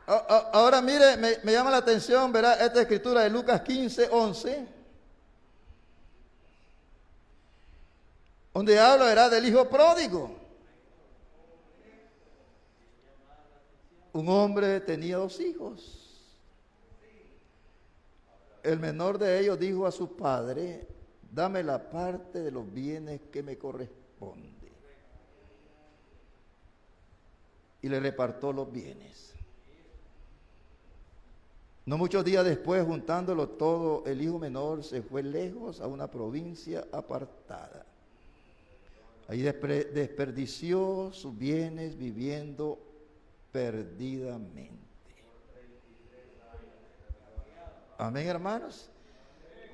Ahora mire, me llama la atención, verá, esta escritura de Lucas 15, 11, donde habla, verá, del hijo pródigo. Un hombre tenía 2 hijos. el menor de ellos dijo a su padre: dame la parte de los bienes que me corresponde. Y le repartió los bienes. No muchos días después, juntándolo todo, el hijo menor se fue lejos a una provincia apartada. Ahí desperdició sus bienes viviendo perdidamente. Amén, hermanos.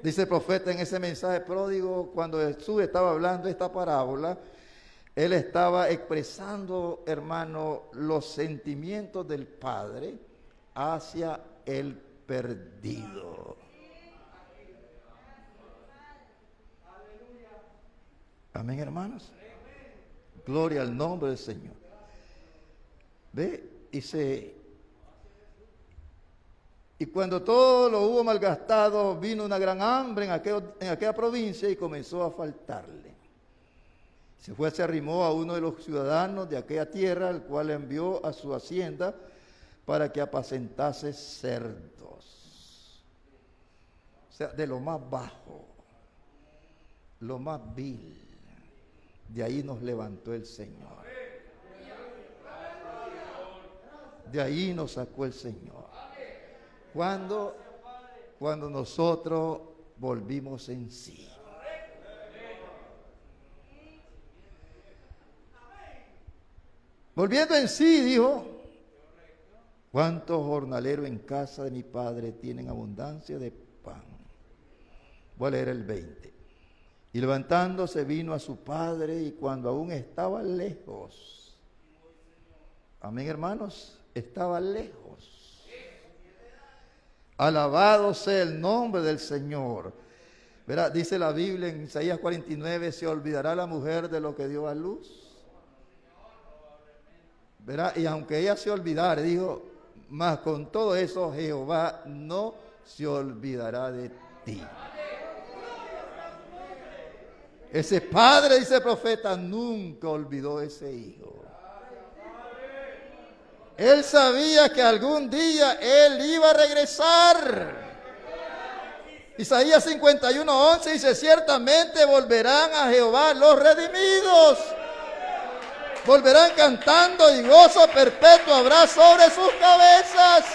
Dice el profeta en ese mensaje pródigo, cuando Jesús estaba hablando esta parábola, él estaba expresando, hermano, los sentimientos del Padre hacia el perdido. Amén, hermanos. Gloria al nombre del Señor. Ve, y cuando todo lo hubo malgastado, vino una gran hambre en aquella provincia y comenzó a faltarle. Se arrimó a uno de los ciudadanos de aquella tierra, el cual envió a su hacienda para que apacentase cerdos. O sea, de lo más bajo, lo más vil. De ahí nos levantó el Señor. De ahí nos sacó el Señor. Cuando nosotros volvimos en sí. Volviendo en sí, dijo: ¿cuántos jornaleros en casa de mi padre tienen abundancia de pan? Voy a leer el 20. Y levantándose vino a su padre, y cuando aún estaba lejos. Amén, hermanos, estaba lejos. Alabado sea el nombre del Señor. Verá, dice la Biblia en Isaías 49, ¿se olvidará la mujer de lo que dio a luz? Verá, y aunque ella se olvidara, dijo, mas con todo eso Jehová no se olvidará de ti. Ese padre, dice el profeta, nunca olvidó ese hijo. Él sabía que algún día él iba a regresar. Isaías 51:11 dice: ciertamente volverán a Jehová los redimidos. Volverán cantando y gozo perpetuo habrá sobre sus cabezas.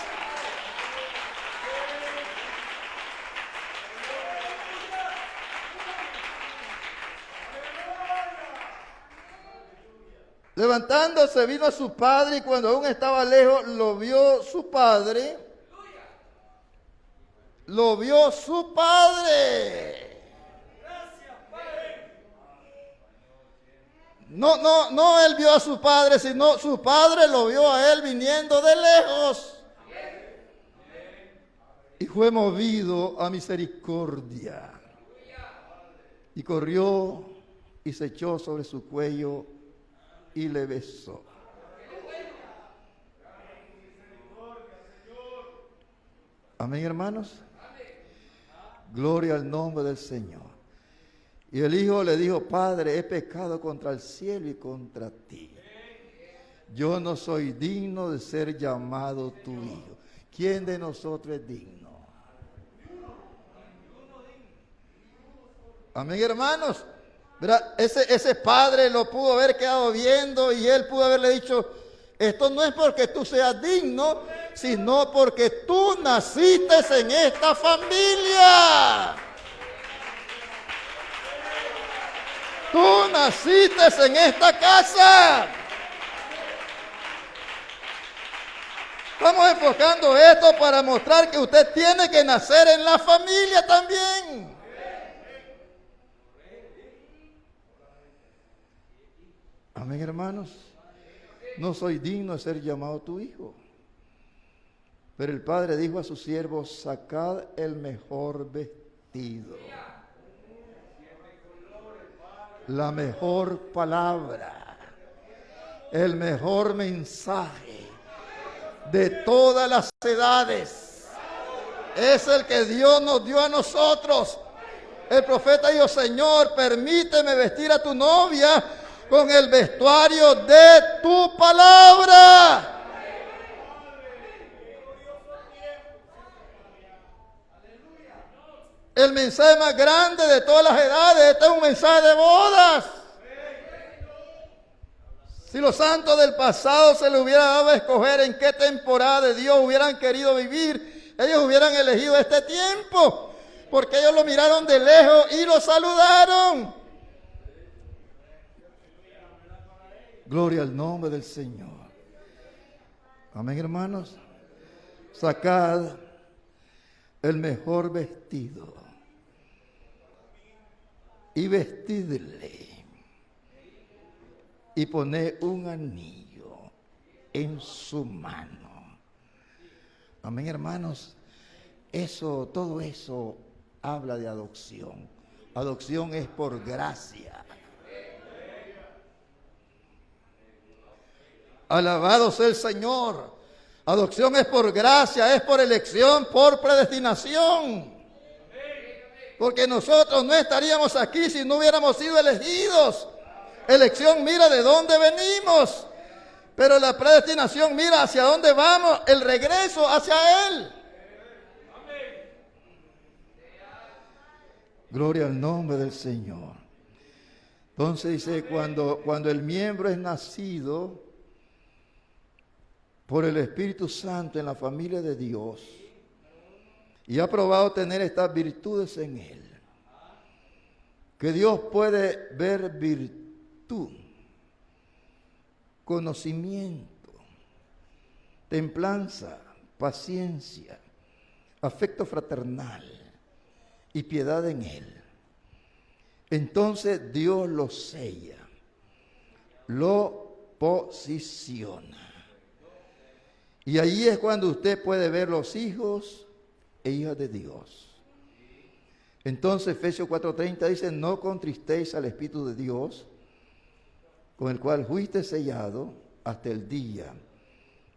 Levantándose vino a su padre, y cuando aún estaba lejos lo vio su padre. Lo vio su padre. No él vio a su padre, sino su padre lo vio a él viniendo de lejos. Y fue movido a misericordia. Y corrió y se echó sobre su cuello y le besó. Amén, hermanos. Gloria al nombre del Señor. Y el hijo le dijo: Padre, he pecado contra el cielo y contra ti. Yo no soy digno de ser llamado tu hijo. ¿Quién de nosotros es digno? Amén, hermanos. ¿Verdad? Ese padre lo pudo haber quedado viendo y él pudo haberle dicho: esto no es porque tú seas digno, sino porque tú naciste en esta familia. Tú naciste en esta casa. Estamos enfocando esto para mostrar que usted tiene que nacer en la familia también. Amén, hermanos. No soy digno de ser llamado tu hijo. Pero el padre dijo a sus siervos: sacad el mejor vestido, la mejor palabra, el mejor mensaje de todas las edades. Es el que Dios nos dio a nosotros. El profeta dijo: Señor, permíteme vestir a tu novia con el vestuario de tu palabra. mensaje más grande de todas las edades. Este es un mensaje de bodas. Si los santos del pasado se les hubiera dado a escoger en qué temporada de Dios hubieran querido vivir, ellos hubieran elegido este tiempo, porque ellos lo miraron de lejos y lo saludaron. Gloria al nombre del Señor. Amén, hermanos. Sacad el mejor vestido y vestidle y poned un anillo en su mano. Amén, hermanos. Todo eso habla de adopción. Adopción es por gracia. Alabado sea el Señor. Adopción es por gracia, es por elección, por predestinación. Porque nosotros no estaríamos aquí si no hubiéramos sido elegidos. Elección mira de dónde venimos, pero la predestinación mira hacia dónde vamos, el regreso hacia Él. Gloria al nombre del Señor. Entonces dice, cuando el miembro es nacido por el Espíritu Santo en la familia de Dios y ha probado tener estas virtudes en él, que Dios puede ver virtud, conocimiento, templanza, paciencia, afecto fraternal y piedad en él. Entonces Dios lo sella, lo posiciona. Y ahí es cuando usted puede ver los hijos e hijas de Dios. Entonces Efesios 4:30 dice, no contristéis al Espíritu de Dios, con el cual fuiste sellado hasta el día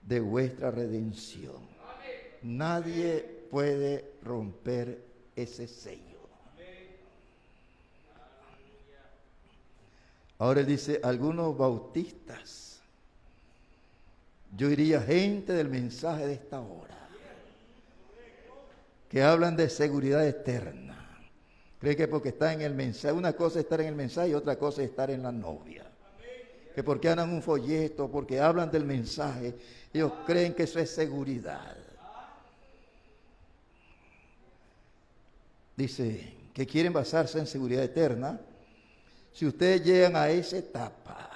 de vuestra redención. Nadie puede romper ese sello. Ahora él dice, algunos bautistas, yo diría gente del mensaje de esta hora, que hablan de seguridad eterna. Cree que porque está en el mensaje, una cosa es estar en el mensaje y otra cosa es estar en la novia. Que porque andan un folleto, porque hablan del mensaje, ellos creen que eso es seguridad. Dice que quieren basarse en seguridad eterna. Si ustedes llegan a esa etapa,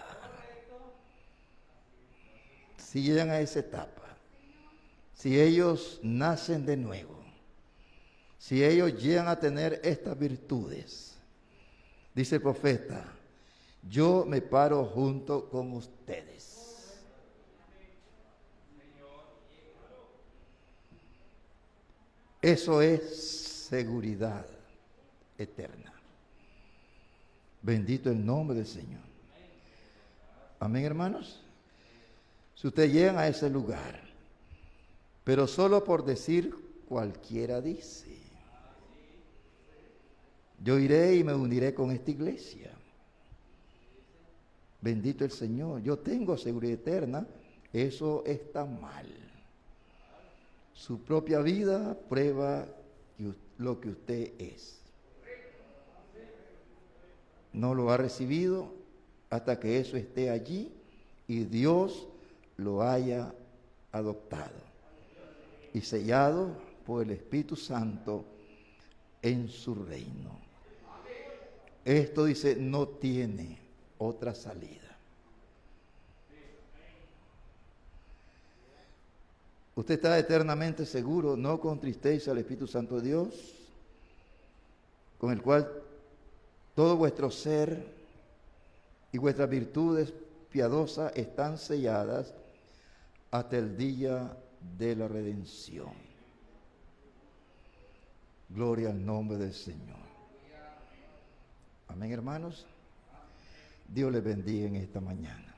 si ellos nacen de nuevo, si ellos llegan a tener estas virtudes, dice el profeta, yo me paro junto con ustedes. Eso es seguridad eterna. Bendito el nombre del Señor. Amén, hermanos. Si ustedes llegan a ese lugar, pero solo por decir cualquiera dice, yo iré y me uniré con esta iglesia. Bendito el Señor. Yo tengo seguridad eterna. Eso está mal. Su propia vida prueba lo que usted es. No lo ha recibido hasta que eso esté allí y Dios lo haya adoptado y sellado por el Espíritu Santo en su reino. Esto dice, no tiene otra salida. Usted está eternamente seguro, no contristéis al Espíritu Santo de Dios, con el cual todo vuestro ser y vuestras virtudes piadosas están selladas hasta el día de la redención. Gloria al nombre del Señor. Amén, hermanos. Dios les bendiga en esta mañana.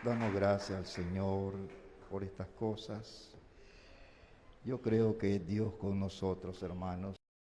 Damos gracias al Señor por estas cosas. Yo creo que es Dios con nosotros, hermanos.